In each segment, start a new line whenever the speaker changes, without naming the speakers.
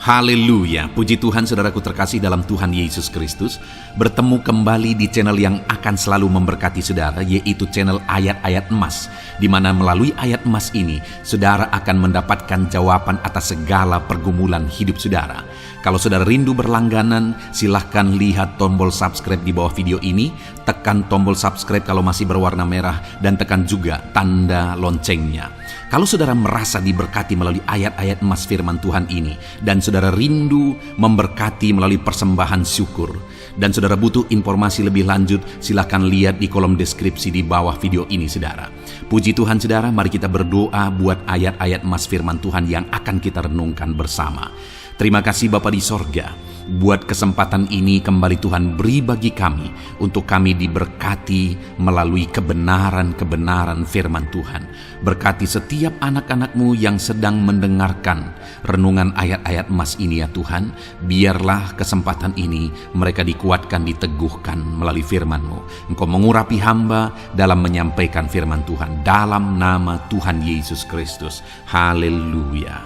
Haleluya, puji Tuhan saudaraku terkasih dalam Tuhan Yesus Kristus. Bertemu kembali di channel yang akan selalu memberkati saudara, yaitu channel Ayat-Ayat Emas, di mana melalui ayat emas ini, saudara akan mendapatkan jawaban atas segala pergumulan hidup saudara. Kalau saudara rindu berlangganan, silahkan lihat tombol subscribe di bawah video ini, tekan tombol subscribe kalau masih berwarna merah, dan tekan juga tanda loncengnya. Kalau saudara merasa diberkati melalui ayat-ayat emas firman Tuhan ini, dan saudara rindu memberkati melalui persembahan syukur, dan saudara butuh informasi lebih lanjut, silakan lihat di kolom deskripsi di bawah video ini saudara. Puji Tuhan saudara, mari kita berdoa buat ayat-ayat emas firman Tuhan yang akan kita renungkan bersama. Terima kasih Bapa di sorga, buat kesempatan ini kembali Tuhan beri bagi kami, untuk kami diberkati melalui kebenaran-kebenaran firman Tuhan. Berkati setiap anak-anak-Mu yang sedang mendengarkan renungan ayat-ayat emas ini ya Tuhan. Biarlah kesempatan ini mereka dikuatkan, diteguhkan melalui firman-Mu. Engkau mengurapi hamba dalam menyampaikan firman Tuhan, dalam nama Tuhan Yesus Kristus. Haleluya.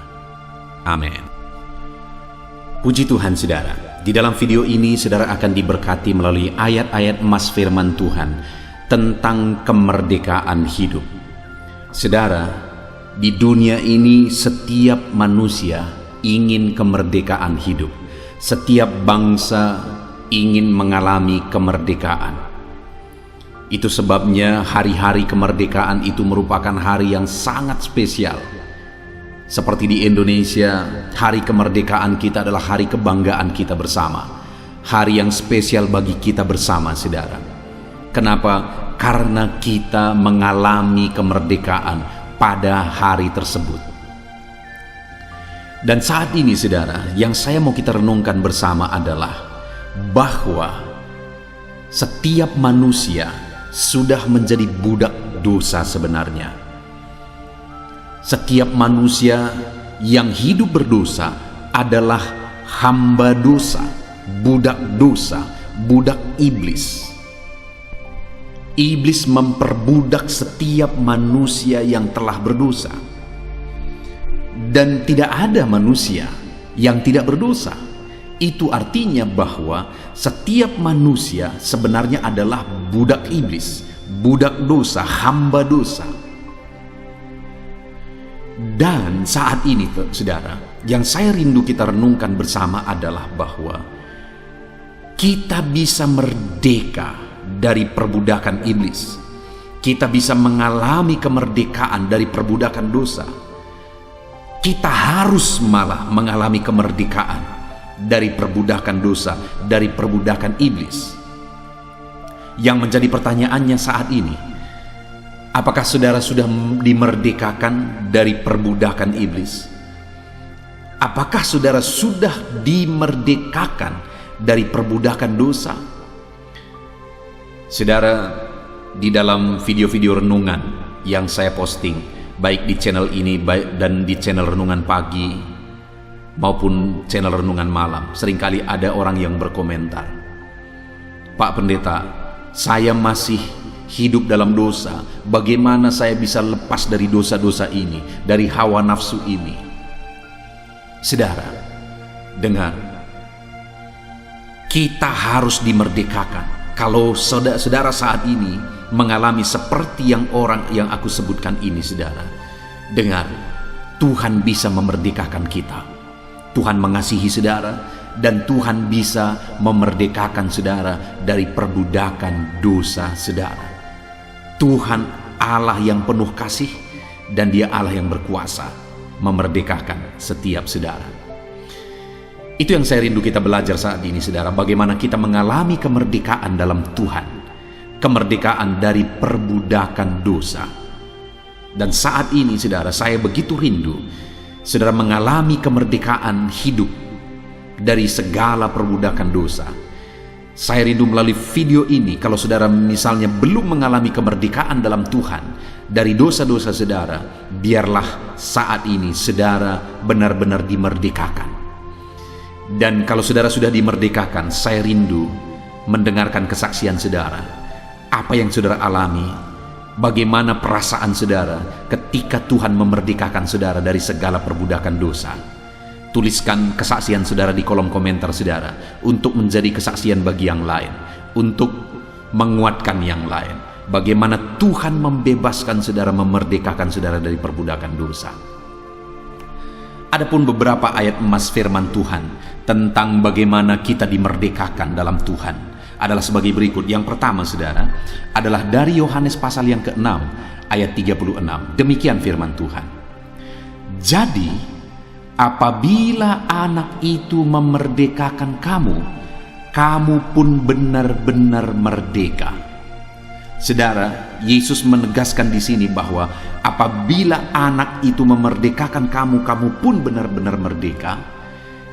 Amin. Puji Tuhan saudara, di dalam video ini saudara akan diberkati melalui ayat-ayat emas firman Tuhan tentang kemerdekaan hidup. Saudara, di dunia ini setiap manusia ingin kemerdekaan hidup. Setiap bangsa ingin mengalami kemerdekaan. Itu sebabnya hari-hari kemerdekaan itu merupakan hari yang sangat spesial. Seperti di Indonesia, hari kemerdekaan kita adalah hari kebanggaan kita bersama. Hari yang spesial bagi kita bersama, saudara. Kenapa? Karena kita mengalami kemerdekaan pada hari tersebut. Dan saat ini, saudara, yang saya mau kita renungkan bersama adalah bahwa setiap manusia sudah menjadi budak dosa sebenarnya. Setiap manusia yang hidup berdosa adalah hamba dosa, budak iblis. Iblis memperbudak setiap manusia yang telah berdosa. Dan tidak ada manusia yang tidak berdosa. Itu artinya bahwa setiap manusia sebenarnya adalah budak iblis, budak dosa, hamba dosa. Dan saat ini saudara, yang saya rindu kita renungkan bersama adalah bahwa kita bisa merdeka dari perbudakan iblis. Kita bisa mengalami kemerdekaan dari perbudakan dosa. Kita harus malah mengalami kemerdekaan dari perbudakan dosa, dari perbudakan iblis. Yang menjadi pertanyaannya saat ini, apakah saudara sudah dimerdekakan dari perbudakan iblis? Apakah saudara sudah dimerdekakan dari perbudakan dosa? Saudara, di dalam video-video renungan yang saya posting, baik di channel ini dan di channel renungan pagi maupun channel renungan malam, seringkali ada orang yang berkomentar, "Pak Pendeta, saya masih hidup dalam dosa. Bagaimana saya bisa lepas dari dosa-dosa ini, dari hawa nafsu ini?" Saudara, dengar, kita harus dimerdekakan. Kalau saudara saat ini mengalami seperti yang orang yang aku sebutkan ini, saudara, dengar, Tuhan bisa memerdekakan kita. Tuhan mengasihi saudara, dan Tuhan bisa memerdekakan saudara dari perbudakan dosa saudara. Tuhan Allah yang penuh kasih, dan Dia Allah yang berkuasa memerdekakan setiap saudara. Itu yang saya rindu kita belajar saat ini saudara, bagaimana kita mengalami kemerdekaan dalam Tuhan, kemerdekaan dari perbudakan dosa. Dan saat ini saudara, saya begitu rindu saudara mengalami kemerdekaan hidup dari segala perbudakan dosa. Saya rindu melalui video ini, kalau saudara misalnya belum mengalami kemerdekaan dalam Tuhan dari dosa-dosa saudara, biarlah saat ini saudara benar-benar dimerdekakan. Dan kalau saudara sudah dimerdekakan, saya rindu mendengarkan kesaksian saudara. Apa yang saudara alami, bagaimana perasaan saudara ketika Tuhan memerdekakan saudara dari segala perbudakan dosa. Tuliskan kesaksian saudara di kolom komentar saudara, untuk menjadi kesaksian bagi yang lain, untuk menguatkan yang lain. Bagaimana Tuhan membebaskan saudara, memerdekakan saudara dari perbudakan dosa. Adapun beberapa ayat emas firman Tuhan tentang bagaimana kita dimerdekakan dalam Tuhan adalah sebagai berikut. Yang pertama saudara adalah dari Yohanes pasal yang ke-6 ayat 36. Demikian firman Tuhan. Jadi apabila anak itu memerdekakan kamu, kamu pun benar-benar merdeka. Saudara, Yesus menegaskan di sini bahwa apabila anak itu memerdekakan kamu, kamu pun benar-benar merdeka.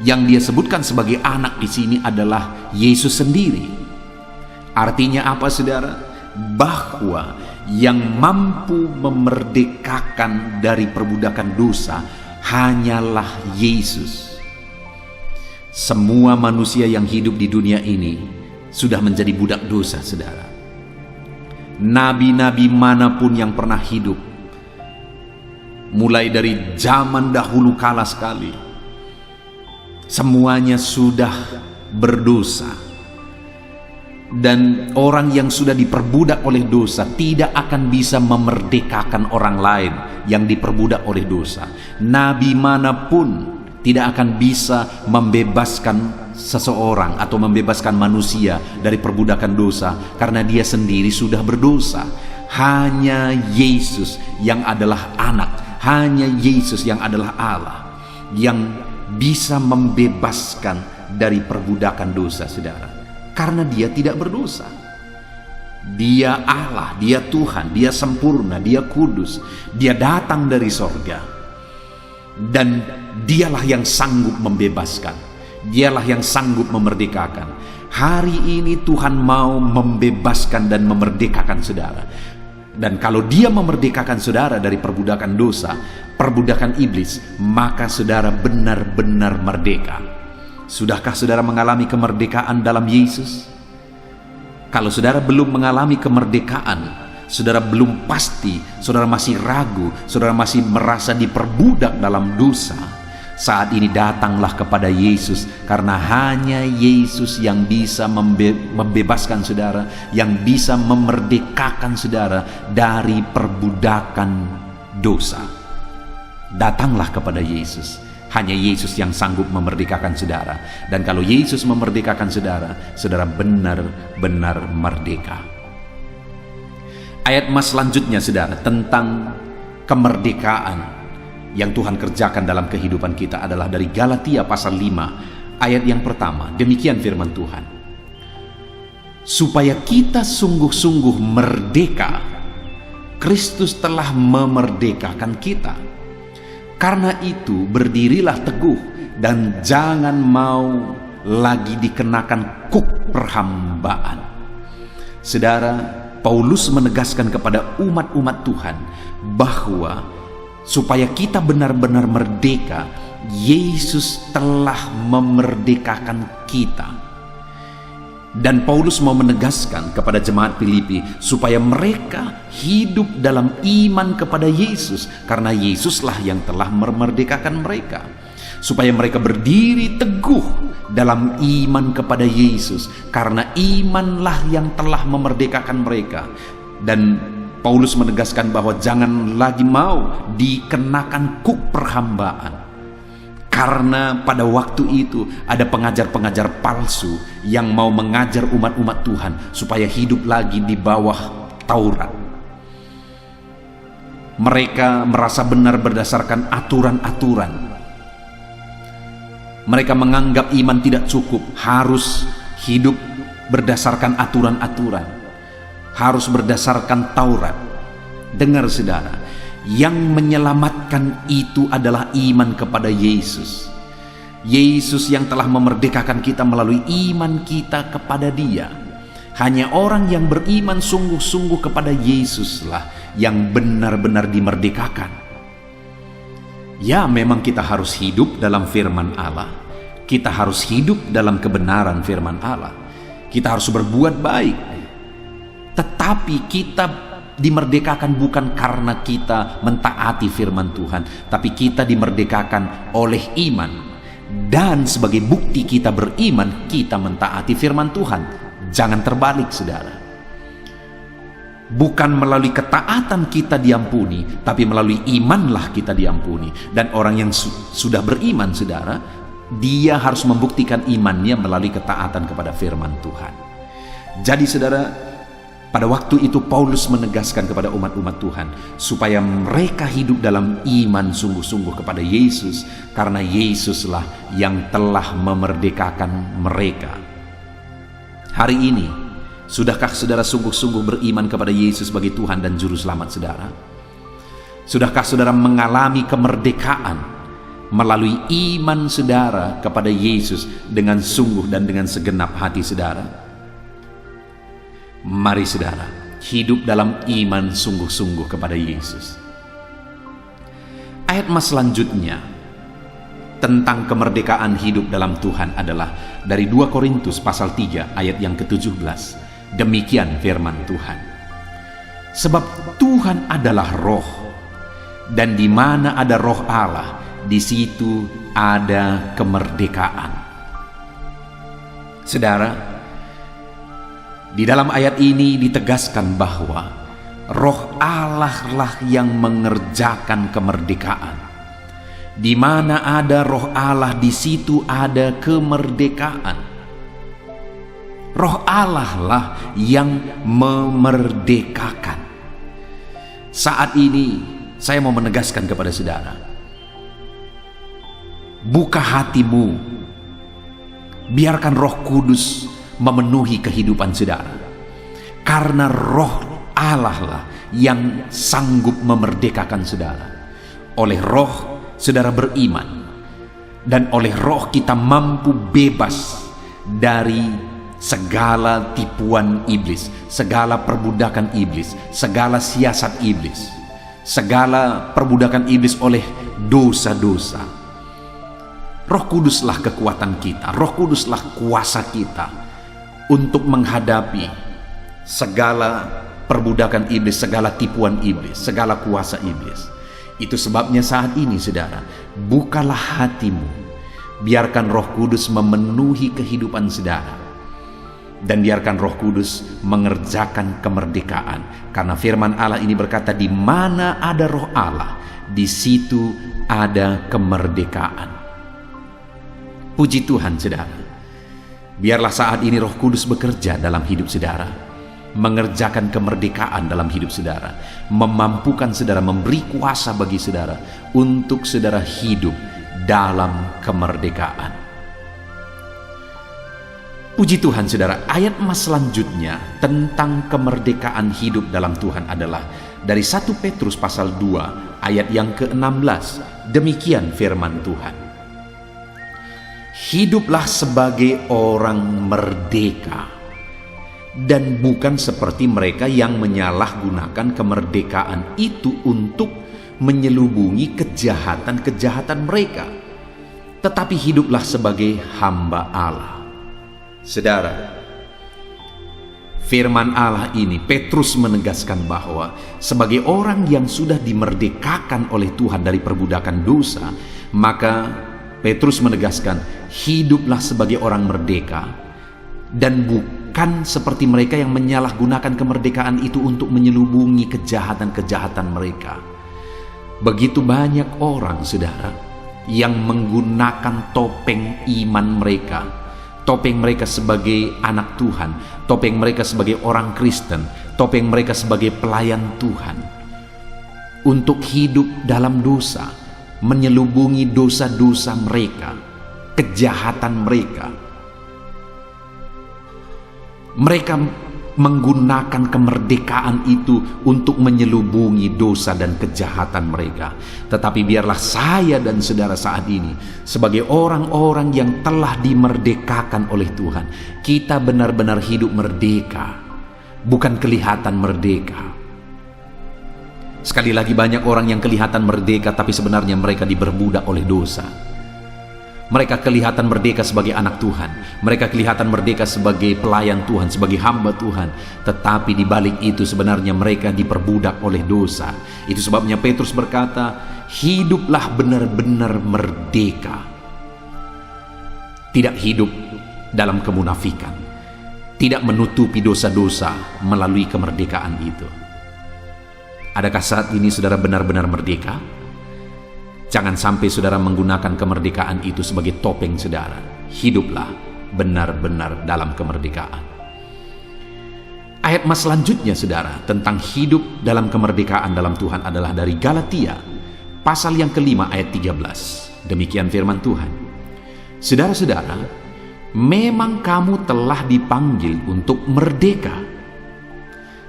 Yang dia sebutkan sebagai anak di sini adalah Yesus sendiri. Artinya apa saudara? Bahwa yang mampu memerdekakan dari perbudakan dosa hanyalah Yesus. Semua manusia yang hidup di dunia ini sudah menjadi budak dosa saudara. Nabi-nabi manapun yang pernah hidup, mulai dari zaman dahulu kala sekali, semuanya sudah berdosa. Dan orang yang sudah diperbudak oleh dosa tidak akan bisa memerdekakan orang lain yang diperbudak oleh dosa. Nabi manapun tidak akan bisa membebaskan seseorang atau membebaskan manusia dari perbudakan dosa, karena dia sendiri sudah berdosa. Hanya Yesus yang adalah anak, hanya Yesus yang adalah Allah yang bisa membebaskan dari perbudakan dosa saudara, karena dia tidak berdosa. Dia Allah, dia Tuhan, dia sempurna, dia kudus, dia datang dari sorga, dan dialah yang sanggup membebaskan, dialah yang sanggup memerdekakan. Hari ini Tuhan mau membebaskan dan memerdekakan saudara. Dan kalau dia memerdekakan saudara dari perbudakan dosa, perbudakan iblis, maka saudara benar-benar merdeka. Sudahkah saudara mengalami kemerdekaan dalam Yesus? Kalau saudara belum mengalami kemerdekaan, saudara belum pasti, saudara masih ragu, saudara masih merasa diperbudak dalam dosa, saat ini datanglah kepada Yesus, karena hanya Yesus yang bisa membebaskan saudara, yang bisa memerdekakan saudara dari perbudakan dosa. Datanglah kepada Yesus. Hanya Yesus yang sanggup memerdekakan saudara. Dan kalau Yesus memerdekakan saudara, saudara benar-benar merdeka. Ayat emas selanjutnya saudara tentang kemerdekaan yang Tuhan kerjakan dalam kehidupan kita adalah dari Galatia pasal 5 ayat yang pertama. Demikian firman Tuhan. Supaya kita sungguh-sungguh merdeka, Kristus telah memerdekakan kita. Karena itu berdirilah teguh dan jangan mau lagi dikenakan kuk perhambaan. Saudara, Paulus menegaskan kepada umat-umat Tuhan bahwa supaya kita benar-benar merdeka, Yesus telah memerdekakan kita. Dan Paulus mau menegaskan kepada jemaat Filipi supaya mereka hidup dalam iman kepada Yesus, karena Yesuslah yang telah memerdekakan mereka. Supaya mereka berdiri teguh dalam iman kepada Yesus, karena imanlah yang telah memerdekakan mereka. Dan Paulus menegaskan bahwa jangan lagi mau dikenakan kuk perhambaan. Karena pada waktu itu ada pengajar-pengajar palsu yang mau mengajar umat-umat Tuhan supaya hidup lagi di bawah Taurat. Mereka merasa benar berdasarkan aturan-aturan. Mereka menganggap iman tidak cukup, harus hidup berdasarkan aturan-aturan, harus berdasarkan Taurat. Dengar saudara, yang menyelamatkan itu adalah iman kepada Yesus. Yesus yang telah memerdekakan kita melalui iman kita kepada Dia. Hanya orang yang beriman sungguh-sungguh kepada Yesuslah yang benar-benar dimerdekakan. Ya, memang kita harus hidup dalam firman Allah. Kita harus hidup dalam kebenaran firman Allah. Kita harus berbuat baik. Tetapi kita dimerdekakan bukan karena kita mentaati firman Tuhan, tapi kita dimerdekakan oleh iman. Dan sebagai bukti kita beriman, kita mentaati firman Tuhan. Jangan terbalik, saudara. Bukan melalui ketaatan kita diampuni, tapi melalui imanlah kita diampuni. Dan orang yang sudah beriman, saudara, dia harus membuktikan imannya melalui ketaatan kepada firman Tuhan. Jadi, saudara, pada waktu itu Paulus menegaskan kepada umat-umat Tuhan supaya mereka hidup dalam iman sungguh-sungguh kepada Yesus, karena Yesuslah yang telah memerdekakan mereka. Hari ini, sudahkah saudara sungguh-sungguh beriman kepada Yesus sebagai Tuhan dan Juru Selamat saudara? Sudahkah saudara mengalami kemerdekaan melalui iman saudara kepada Yesus dengan sungguh dan dengan segenap hati saudara? Mari saudara, hidup dalam iman sungguh-sungguh kepada Yesus. Ayat mas selanjutnya tentang kemerdekaan hidup dalam Tuhan adalah dari 2 Korintus pasal 3 ayat yang ke-17. Demikian firman Tuhan. Sebab Tuhan adalah roh, dan di mana ada roh Allah, di situ ada kemerdekaan. Saudara, di dalam ayat ini ditegaskan bahwa roh Allah lah yang mengerjakan kemerdekaan. Di mana ada roh Allah, di situ ada kemerdekaan. Roh Allah lah yang memerdekakan. Saat ini saya mau menegaskan kepada saudara, buka hatimu, biarkan Roh Kudus memenuhi kehidupan saudara, karena roh Allah lah yang sanggup memerdekakan saudara. Oleh roh saudara beriman, dan oleh roh kita mampu bebas dari segala tipuan iblis, segala perbudakan iblis, segala siasat iblis, segala perbudakan iblis oleh dosa-dosa. Roh Kuduslah kekuatan kita, Roh Kuduslah kuasa kita untuk menghadapi segala perbudakan iblis, segala tipuan iblis, segala kuasa iblis. Itu sebabnya saat ini saudara, bukalah hatimu, biarkan Roh Kudus memenuhi kehidupan saudara, dan biarkan Roh Kudus mengerjakan kemerdekaan. Karena firman Allah ini berkata, di mana ada roh Allah, di situ ada kemerdekaan. Puji Tuhan saudara. Biarlah saat ini Roh Kudus bekerja dalam hidup saudara, mengerjakan kemerdekaan dalam hidup saudara, memampukan saudara, memberi kuasa bagi saudara untuk saudara hidup dalam kemerdekaan. Puji Tuhan saudara, ayat mas selanjutnya tentang kemerdekaan hidup dalam Tuhan adalah dari 1 Petrus pasal 2 ayat yang ke-16. Demikian firman Tuhan. Hiduplah sebagai orang merdeka, dan bukan seperti mereka yang menyalahgunakan kemerdekaan itu untuk menyelubungi kejahatan-kejahatan mereka, tetapi hiduplah sebagai hamba Allah. Saudara, firman Allah ini Petrus menegaskan bahwa sebagai orang yang sudah dimerdekakan oleh Tuhan dari perbudakan dosa, maka Petrus menegaskan, hiduplah sebagai orang merdeka, dan bukan seperti mereka yang menyalahgunakan kemerdekaan itu untuk menyelubungi kejahatan-kejahatan mereka. Begitu banyak orang, saudara, yang menggunakan topeng iman mereka, topeng mereka sebagai anak Tuhan, topeng mereka sebagai orang Kristen, topeng mereka sebagai pelayan Tuhan, untuk hidup dalam dosa, menyelubungi dosa-dosa mereka, kejahatan mereka. Mereka menggunakan kemerdekaan itu untuk menyelubungi dosa dan kejahatan mereka. Tetapi biarlah saya dan saudara saat ini, sebagai orang-orang yang telah dimerdekakan oleh Tuhan, kita benar-benar hidup merdeka, bukan kelihatan merdeka. Sekali lagi, banyak orang yang kelihatan merdeka, tapi sebenarnya mereka diperbudak oleh dosa. Mereka kelihatan merdeka sebagai anak Tuhan, mereka kelihatan merdeka sebagai pelayan Tuhan, sebagai hamba Tuhan, tetapi di balik itu sebenarnya mereka diperbudak oleh dosa. Itu sebabnya Petrus berkata, hiduplah benar-benar merdeka. tidak hidup dalam kemunafikan, tidak menutupi dosa-dosa melalui kemerdekaan itu. Adakah saat ini saudara benar-benar merdeka? Jangan sampai saudara menggunakan kemerdekaan itu sebagai topeng saudara. Hiduplah benar-benar dalam kemerdekaan. Ayat mas selanjutnya saudara tentang hidup dalam kemerdekaan dalam Tuhan adalah dari Galatia pasal yang kelima ayat 13. Demikian firman Tuhan. Saudara-saudara, memang kamu telah dipanggil untuk merdeka.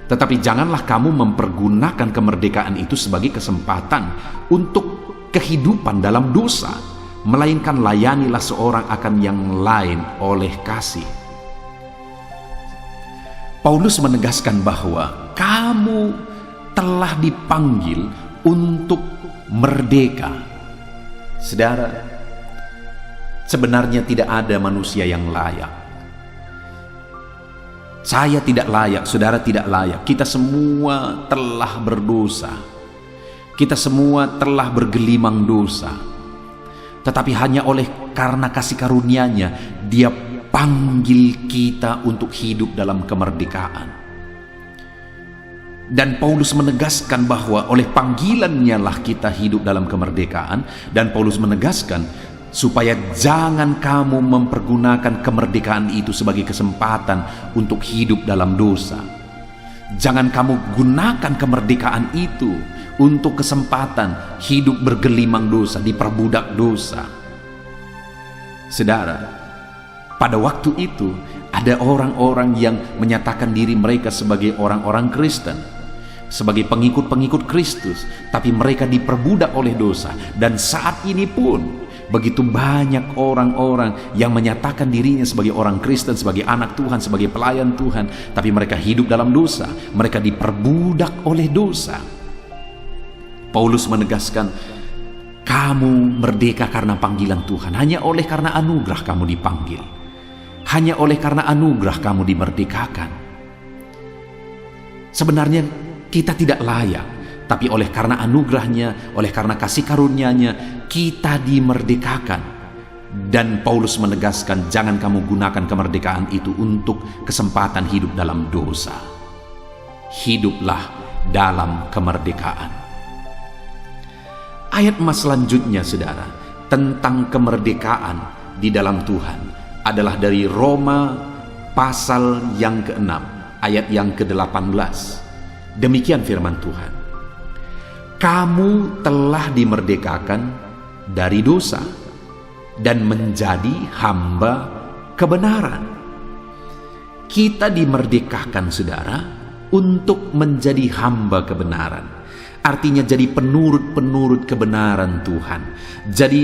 Tetapi janganlah kamu mempergunakan kemerdekaan itu sebagai kesempatan untuk kehidupan dalam dosa, melainkan layanilah seorang akan yang lain oleh kasih. Paulus menegaskan bahwa kamu telah dipanggil untuk merdeka. Saudara, sebenarnya tidak ada manusia yang layak. Saya tidak layak, saudara tidak layak. Kita semua telah berdosa. Kita semua telah bergelimang dosa. Tetapi hanya oleh karena kasih karunia-Nya, Dia panggil kita untuk hidup dalam kemerdekaan. Dan Paulus menegaskan bahwa oleh panggilan-Nya lah kita hidup dalam kemerdekaan. Dan Paulus menegaskan supaya jangan kamu mempergunakan kemerdekaan itu sebagai kesempatan untuk hidup dalam dosa. Jangan kamu gunakan kemerdekaan itu untuk kesempatan hidup bergelimang dosa, diperbudak dosa. Saudara, pada waktu itu ada orang-orang yang menyatakan diri mereka sebagai orang-orang Kristen, sebagai pengikut-pengikut Kristus, tapi mereka diperbudak oleh dosa. Dan saat ini pun begitu banyak orang-orang yang menyatakan dirinya sebagai orang Kristen, sebagai anak Tuhan, sebagai pelayan Tuhan, tapi mereka hidup dalam dosa. Mereka diperbudak oleh dosa. Paulus menegaskan, kamu merdeka karena panggilan Tuhan. Hanya oleh karena anugerah kamu dipanggil. Hanya oleh karena anugerah kamu dimerdekakan. Sebenarnya kita tidak layak, tapi oleh karena anugerahnya, oleh karena kasih karunia-Nya, kita dimerdekakan. Dan Paulus menegaskan, jangan kamu gunakan kemerdekaan itu untuk kesempatan hidup dalam dosa. Hiduplah dalam kemerdekaan. Ayat mas selanjutnya saudara tentang kemerdekaan di dalam Tuhan adalah dari Roma pasal yang ke-6 ayat yang ke-18. Demikian firman Tuhan. Kamu telah dimerdekakan dari dosa dan menjadi hamba kebenaran. Kita dimerdekakan saudara untuk menjadi hamba kebenaran. Artinya jadi penurut-penurut kebenaran Tuhan. Jadi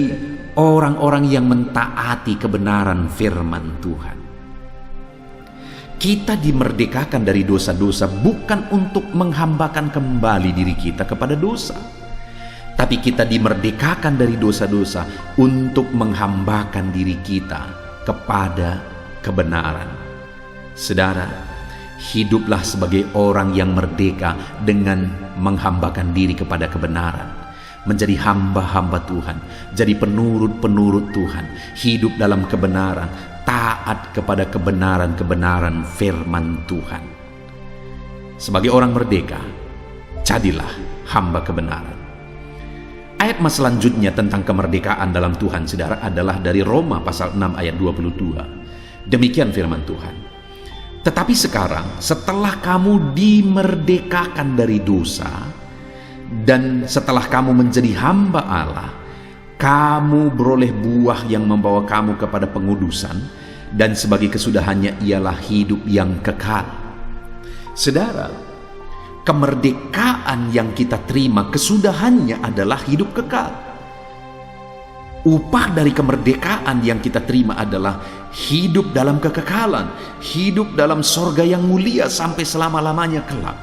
orang-orang yang mentaati kebenaran firman Tuhan. Kita dimerdekakan dari dosa-dosa bukan untuk menghambakan kembali diri kita kepada dosa. Tapi kita dimerdekakan dari dosa-dosa untuk menghambakan diri kita kepada kebenaran. Saudara, hiduplah sebagai orang yang merdeka dengan menghambakan diri kepada kebenaran. Menjadi hamba-hamba Tuhan, jadi penurut-penurut Tuhan, hidup dalam kebenaran, taat kepada kebenaran-kebenaran firman Tuhan. Sebagai orang merdeka, jadilah hamba kebenaran. Ayat mas selanjutnya tentang kemerdekaan dalam Tuhan saudara adalah dari Roma pasal 6 ayat 22. Demikian firman Tuhan. Tetapi sekarang setelah kamu dimerdekakan dari dosa dan setelah kamu menjadi hamba Allah, kamu beroleh buah yang membawa kamu kepada pengudusan, dan sebagai kesudahannya ialah hidup yang kekal. Saudara, kemerdekaan yang kita terima kesudahannya adalah hidup kekal. Upah dari kemerdekaan yang kita terima adalah hidup dalam kekekalan, hidup dalam sorga yang mulia sampai selama-lamanya kelak.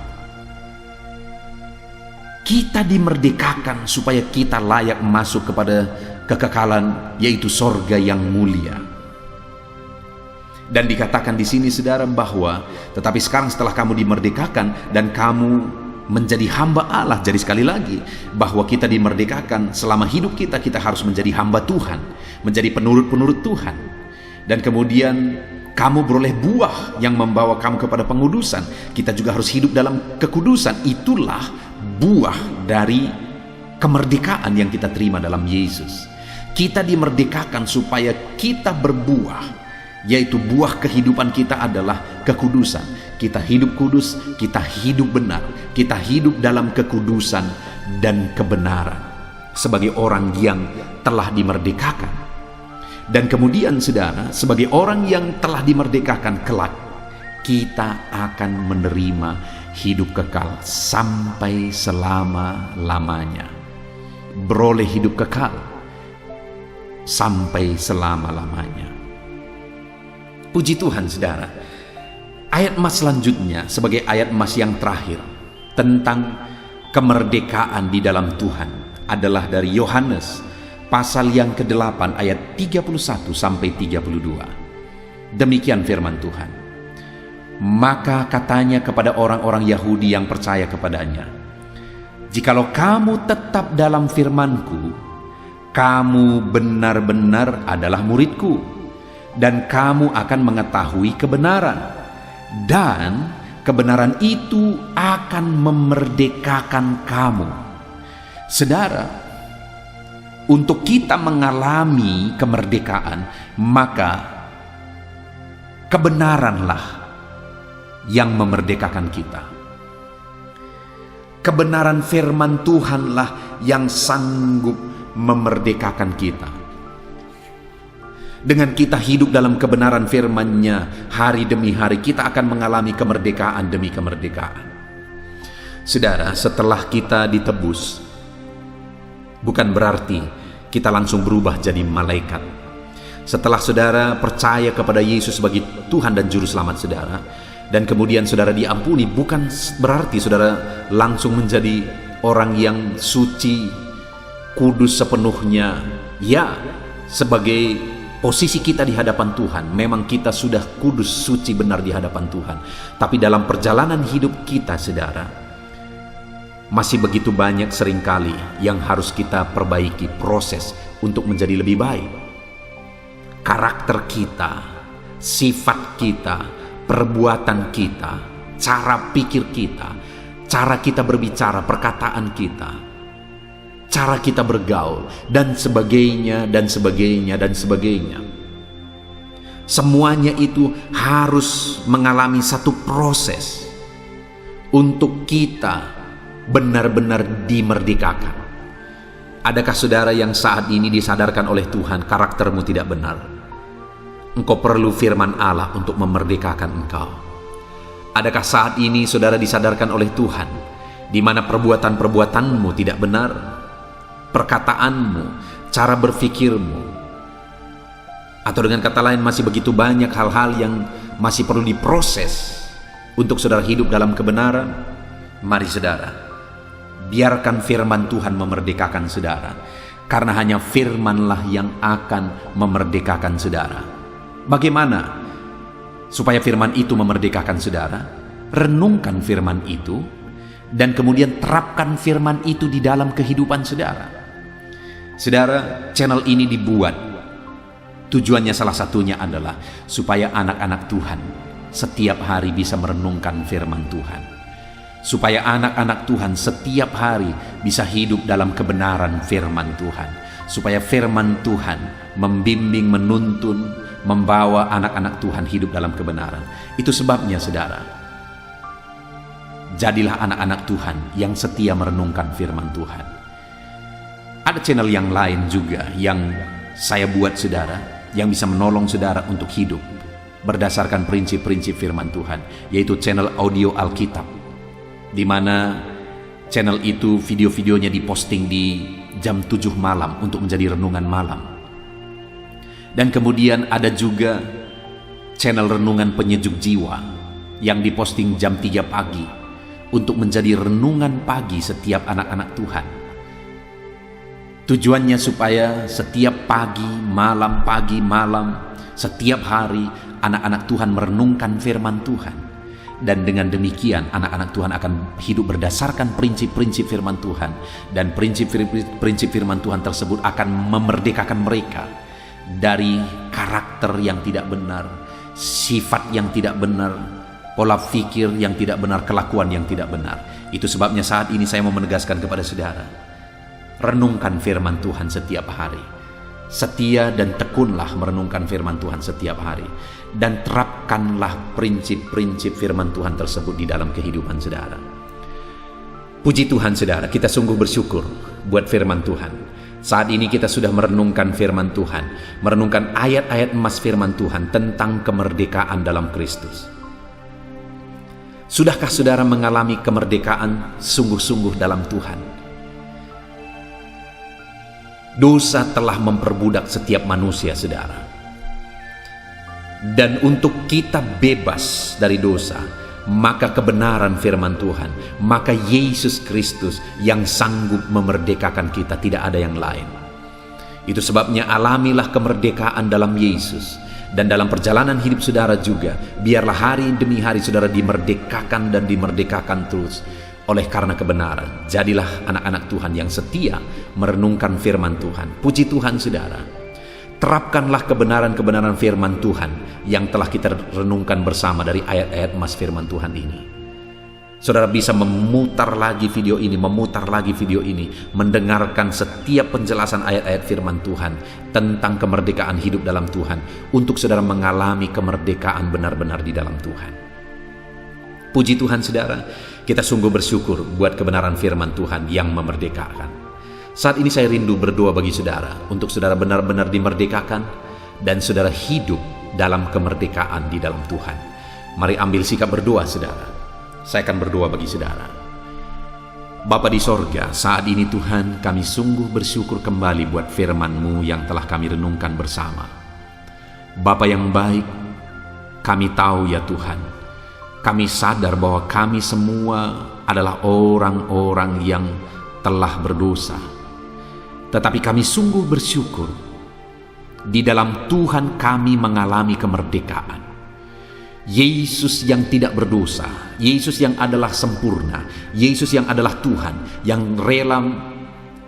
Kita dimerdekakan supaya kita layak masuk kepada kekekalan, yaitu sorga yang mulia. Dan dikatakan di sini saudara bahwa tetapi sekarang setelah kamu dimerdekakan dan kamu menjadi hamba Allah. Jadi sekali lagi bahwa kita dimerdekakan selama hidup kita harus menjadi hamba Tuhan, menjadi penurut-penurut Tuhan. Dan kemudian kamu beroleh buah yang membawa kamu kepada pengudusan. Kita juga harus hidup dalam kekudusan. Itulah buah dari kemerdekaan yang kita terima dalam Yesus. Kita dimerdekakan supaya kita berbuah, yaitu buah kehidupan kita adalah kekudusan. Kita hidup kudus, kita hidup benar, kita hidup dalam kekudusan dan kebenaran sebagai orang yang telah dimerdekakan. Dan kemudian saudara, sebagai orang yang telah dimerdekakan kelak, kita akan menerima hidup kekal sampai selama-lamanya. Beroleh hidup kekal sampai selama-lamanya. Puji Tuhan saudara. Ayat emas selanjutnya sebagai ayat emas yang terakhir tentang kemerdekaan di dalam Tuhan adalah dari Yohanes pasal yang ke-8 ayat 31 sampai 32. Demikian firman Tuhan. Maka katanya kepada orang-orang Yahudi yang percaya kepadanya, jikalau kamu tetap dalam firman-Ku, kamu benar-benar adalah murid-Ku, dan kamu akan mengetahui kebenaran, dan kebenaran itu akan memerdekakan kamu. Saudara, untuk kita mengalami kemerdekaan, maka kebenaranlah yang memerdekakan kita. Kebenaran firman Tuhanlah yang sanggup memerdekakan kita. Dengan kita hidup dalam kebenaran firman-Nya hari demi hari, kita akan mengalami kemerdekaan demi kemerdekaan. Saudara, setelah kita ditebus, bukan berarti kita langsung berubah jadi malaikat. Setelah saudara percaya kepada Yesus sebagai Tuhan dan Juru Selamat saudara, dan kemudian saudara diampuni, bukan berarti saudara langsung menjadi orang yang suci, kudus sepenuhnya. Ya, sebagai posisi kita di hadapan Tuhan, memang kita sudah kudus, suci, benar di hadapan Tuhan. Tapi dalam perjalanan hidup kita saudara, masih begitu banyak seringkali yang harus kita perbaiki proses untuk menjadi lebih baik. Karakter kita, sifat kita, perbuatan kita, cara pikir kita, cara kita berbicara, perkataan kita, cara kita bergaul, dan sebagainya, dan sebagainya, dan sebagainya. Semuanya itu harus mengalami satu proses untuk kita benar-benar dimerdekakan. Adakah saudara yang saat ini disadarkan oleh Tuhan karaktermu tidak benar? Engkau perlu firman Allah untuk memerdekakan engkau. Adakah saat ini saudara disadarkan oleh Tuhan di mana perbuatan-perbuatanmu tidak benar? Perkataanmu, cara berfikirmu, atau dengan kata lain masih begitu banyak hal-hal yang masih perlu diproses untuk saudara hidup dalam kebenaran? Mari saudara, biarkan firman Tuhan memerdekakan saudara, karena hanya firman-lah yang akan memerdekakan saudara. Bagaimana supaya firman itu memerdekakan saudara? Renungkan firman itu, dan kemudian terapkan firman itu di dalam kehidupan saudara. Saudara, channel ini dibuat, tujuannya salah satunya adalah supaya anak-anak Tuhan setiap hari bisa merenungkan firman Tuhan. Supaya anak-anak Tuhan setiap hari bisa hidup dalam kebenaran firman Tuhan. Supaya firman Tuhan membimbing, menuntun, membawa anak-anak Tuhan hidup dalam kebenaran. Itu sebabnya saudara, jadilah anak-anak Tuhan yang setia merenungkan firman Tuhan. Ada channel yang lain juga yang saya buat saudara, yang bisa menolong saudara untuk hidup berdasarkan prinsip-prinsip firman Tuhan, yaitu channel audio Alkitab, di mana channel itu video-videonya diposting di jam 7 malam untuk menjadi renungan malam. Dan kemudian ada juga channel renungan penyejuk jiwa yang diposting jam 3 pagi untuk menjadi renungan pagi setiap anak-anak Tuhan. Tujuannya supaya setiap pagi, malam, setiap hari anak-anak Tuhan merenungkan firman Tuhan. Dan dengan demikian anak-anak Tuhan akan hidup berdasarkan prinsip-prinsip firman Tuhan. Dan prinsip-prinsip firman Tuhan tersebut akan memerdekakan mereka dari karakter yang tidak benar, sifat yang tidak benar, pola pikir yang tidak benar, kelakuan yang tidak benar. Itu sebabnya saat ini saya mau menegaskan kepada saudara, renungkan firman Tuhan setiap hari. Setia dan tekunlah merenungkan firman Tuhan setiap hari, dan terapkanlah prinsip-prinsip firman Tuhan tersebut di dalam kehidupan saudara. Puji Tuhan saudara, kita sungguh bersyukur buat firman Tuhan. Saat ini kita sudah merenungkan firman Tuhan, merenungkan ayat-ayat emas firman Tuhan tentang kemerdekaan dalam Kristus. Sudahkah saudara mengalami kemerdekaan sungguh-sungguh dalam Tuhan? Dosa telah memperbudak setiap manusia, saudara. Dan untuk kita bebas dari dosa, maka kebenaran firman Tuhan, maka Yesus Kristus yang sanggup memerdekakan kita, tidak ada yang lain. Itu sebabnya alamilah kemerdekaan dalam Yesus. Dan dalam perjalanan hidup saudara juga, biarlah hari demi hari saudara dimerdekakan dan dimerdekakan terus oleh karena kebenaran. Jadilah anak-anak Tuhan yang setia merenungkan firman Tuhan. Puji Tuhan saudara. Terapkanlah kebenaran-kebenaran firman Tuhan yang telah kita renungkan bersama dari ayat-ayat emas firman Tuhan ini. Saudara bisa memutar lagi video ini, mendengarkan setiap penjelasan ayat-ayat firman Tuhan tentang kemerdekaan hidup dalam Tuhan, untuk saudara mengalami kemerdekaan benar-benar di dalam Tuhan. Puji Tuhan saudara, kita sungguh bersyukur buat kebenaran firman Tuhan yang memerdekakan. Saat ini saya rindu berdoa bagi saudara, untuk saudara benar-benar dimerdekakan dan saudara hidup dalam kemerdekaan di dalam Tuhan. Mari ambil sikap berdoa saudara. Saya akan berdoa bagi saudara. Bapa di sorga, saat ini Tuhan, kami sungguh bersyukur kembali buat firman-Mu yang telah kami renungkan bersama. Bapa yang baik, kami tahu ya Tuhan, kami sadar bahwa kami semua adalah orang-orang yang telah berdosa. Tetapi kami sungguh bersyukur, di dalam Tuhan kami mengalami kemerdekaan. Yesus yang tidak berdosa, Yesus yang adalah sempurna, Yesus yang adalah Tuhan, yang rela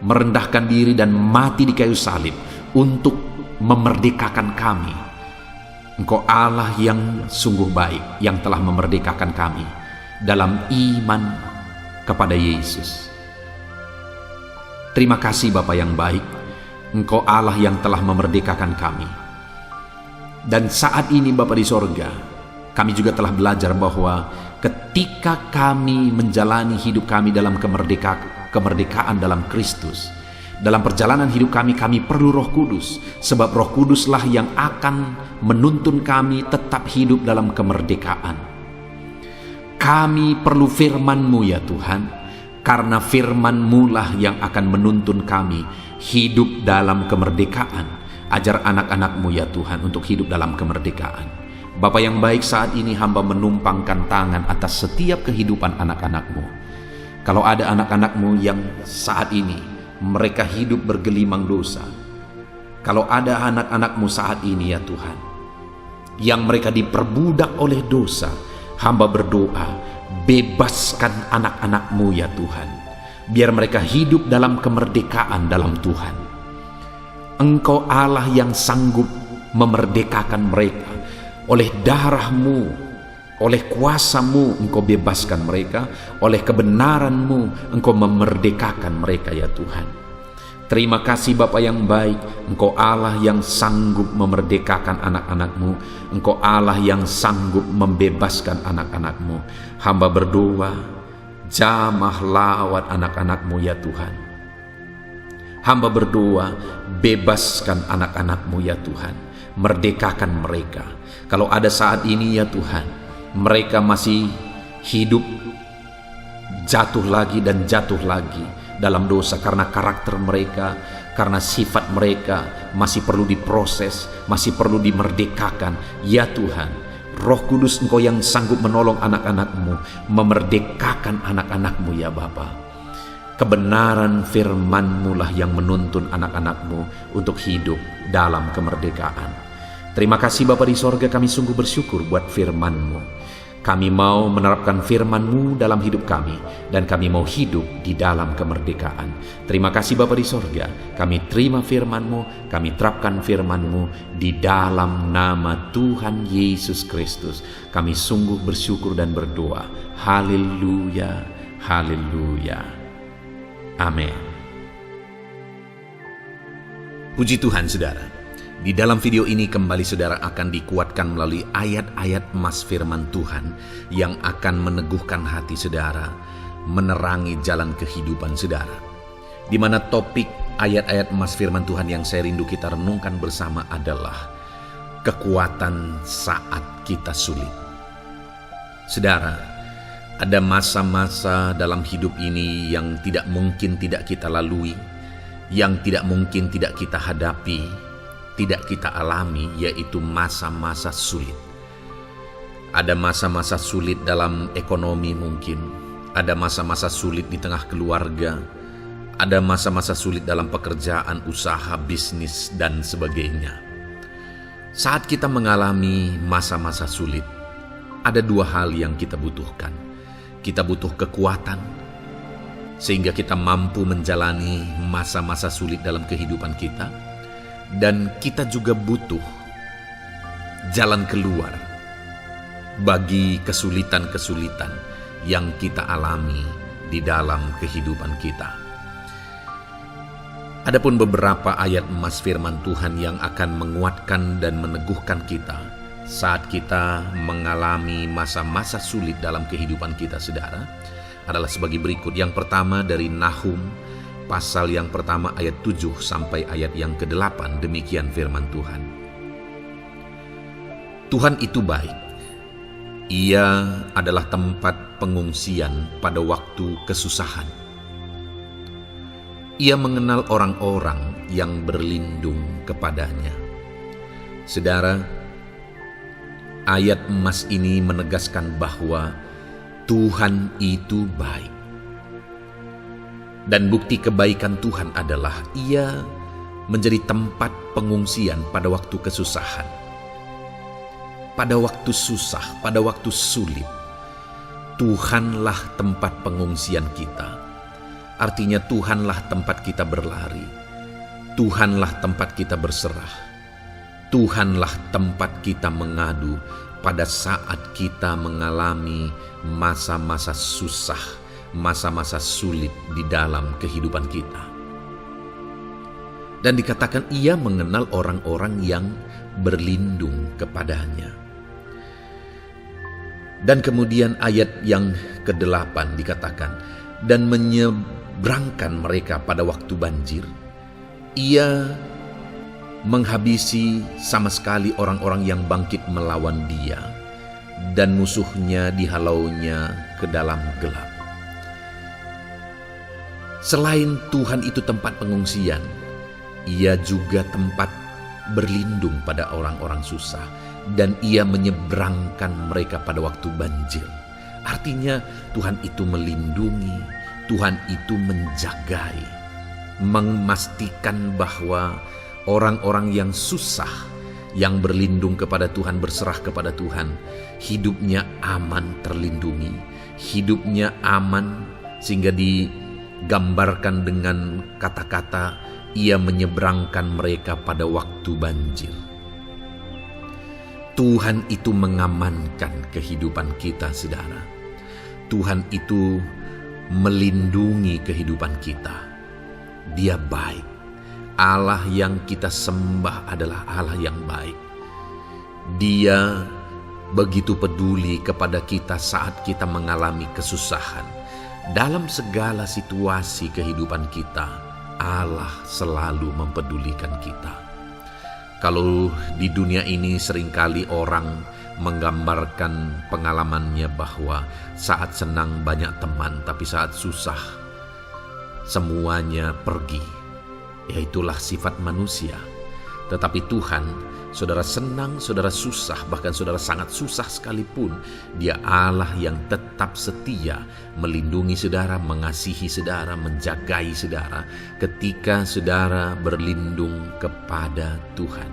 merendahkan diri dan mati di kayu salib untuk memerdekakan kami. Engkau Allah yang sungguh baik, yang telah memerdekakan kami dalam iman kepada Yesus. Terima kasih Bapa yang baik, Engkau Allah yang telah memerdekakan kami. Dan saat ini Bapa di sorga, kami juga telah belajar bahwa ketika kami menjalani hidup kami dalam kemerdekaan dalam Kristus, dalam perjalanan hidup kami perlu Roh Kudus, sebab Roh Kuduslah yang akan menuntun kami tetap hidup dalam kemerdekaan. Kami perlu firman-Mu ya Tuhan, karena firman-Mu lah yang akan menuntun kami hidup dalam kemerdekaan. Ajar anak-anak-Mu ya Tuhan untuk hidup dalam kemerdekaan. Bapa yang baik, saat ini hamba menumpangkan tangan atas setiap kehidupan anak-anak-Mu. Kalau ada anak-anak-Mu yang saat ini mereka hidup bergelimang dosa, kalau ada anak-anak-Mu saat ini ya Tuhan, yang mereka diperbudak oleh dosa, hamba berdoa, bebaskan anak-anak-Mu ya Tuhan, biar mereka hidup dalam kemerdekaan dalam Tuhan. Engkau Allah yang sanggup memerdekakan mereka. Oleh darah-Mu, oleh kuasa-Mu, Engkau bebaskan mereka. Oleh kebenaran-Mu, Engkau memerdekakan mereka ya Tuhan. Terima kasih Bapa yang baik, Engkau Allah yang sanggup memerdekakan anak-anak-Mu. Engkau Allah yang sanggup membebaskan anak-anak-Mu. Hamba berdoa, jamah lawat anak-anak-Mu ya Tuhan. Hamba berdoa, bebaskan anak-anak-Mu ya Tuhan. Merdekakan mereka. Kalau ada saat ini ya Tuhan, mereka masih hidup jatuh lagi dan jatuh lagi dalam dosa karena karakter mereka, karena sifat mereka masih perlu diproses, masih perlu dimerdekakan. Ya Tuhan, Roh Kudus Engkau yang sanggup menolong anak-anak-Mu, memerdekakan anak-anak-Mu ya Bapa. Kebenaran firman-Mu lah yang menuntun anak-anak-Mu untuk hidup dalam kemerdekaan. Terima kasih Bapa di sorga, kami sungguh bersyukur buat firman-Mu. Kami mau menerapkan firman-Mu dalam hidup kami, dan kami mau hidup di dalam kemerdekaan. Terima kasih Bapa di sorga, kami terima firman-Mu, kami terapkan firman-Mu di dalam nama Tuhan Yesus Kristus. Kami sungguh bersyukur dan berdoa. Haleluya, haleluya. Amin. Puji Tuhan saudara. Di dalam video ini kembali saudara akan dikuatkan melalui ayat-ayat emas firman Tuhan yang akan meneguhkan hati saudara, menerangi jalan kehidupan saudara. Di mana topik ayat-ayat emas firman Tuhan yang saya rindu kita renungkan bersama adalah kekuatan saat kita sulit. Saudara, ada masa-masa dalam hidup ini yang tidak mungkin tidak kita lalui, yang tidak mungkin tidak kita hadapi, tidak kita alami, yaitu masa-masa sulit. Ada masa-masa sulit dalam ekonomi mungkin, ada masa-masa sulit di tengah keluarga, ada masa-masa sulit dalam pekerjaan, usaha, bisnis, dan sebagainya. Saat kita mengalami masa-masa sulit, ada dua hal yang kita butuhkan. Kita butuh kekuatan, sehingga kita mampu menjalani masa-masa sulit dalam kehidupan kita. Dan kita juga butuh jalan keluar bagi kesulitan-kesulitan yang kita alami di dalam kehidupan kita. Adapun beberapa ayat emas firman Tuhan yang akan menguatkan dan meneguhkan kita saat kita mengalami masa-masa sulit dalam kehidupan kita, saudara, adalah sebagai berikut. Yang pertama dari Nahum pasal yang pertama ayat 7 sampai ayat yang ke-8, demikian firman Tuhan. Tuhan itu baik. Ia adalah tempat pengungsian pada waktu kesusahan. Ia mengenal orang-orang yang berlindung kepadanya. Saudara, ayat emas ini menegaskan bahwa Tuhan itu baik. Dan bukti kebaikan Tuhan adalah Ia menjadi tempat pengungsian pada waktu kesusahan. Pada waktu susah, pada waktu sulit, Tuhanlah tempat pengungsian kita. Artinya Tuhanlah tempat kita berlari. Tuhanlah tempat kita berserah. Tuhanlah tempat kita mengadu pada saat kita mengalami masa-masa susah, masa-masa sulit di dalam kehidupan kita. Dan dikatakan Ia mengenal orang-orang yang berlindung kepadanya. Dan kemudian ayat yang ke-8 dikatakan, dan menyeberangkan mereka pada waktu banjir. Ia menghabisi sama sekali orang-orang yang bangkit melawan Dia, dan musuhnya dihalaunya ke dalam gelap. Selain Tuhan itu tempat pengungsian, Ia juga tempat berlindung pada orang-orang susah, dan Ia menyeberangkan mereka pada waktu banjir. Artinya Tuhan itu melindungi, Tuhan itu menjagai, memastikan bahwa orang-orang yang susah, yang berlindung kepada Tuhan, berserah kepada Tuhan, hidupnya aman, terlindungi, hidupnya aman, sehingga digambarkan dengan kata-kata Ia menyeberangkan mereka pada waktu banjir. Tuhan itu mengamankan kehidupan kita, saudara. Tuhan itu melindungi kehidupan kita. Dia baik. Allah yang kita sembah adalah Allah yang baik. Dia begitu peduli kepada kita saat kita mengalami kesusahan. Dalam segala situasi kehidupan kita, Allah selalu mempedulikan kita. Kalau di dunia ini seringkali orang menggambarkan pengalamannya bahwa saat senang banyak teman, tapi saat susah semuanya pergi. Ya, itulah sifat manusia. Tetapi Tuhan, saudara senang, saudara susah, bahkan saudara sangat susah sekalipun, Dia Allah yang tetap setia melindungi saudara, mengasihi saudara, menjagai saudara ketika saudara berlindung kepada Tuhan.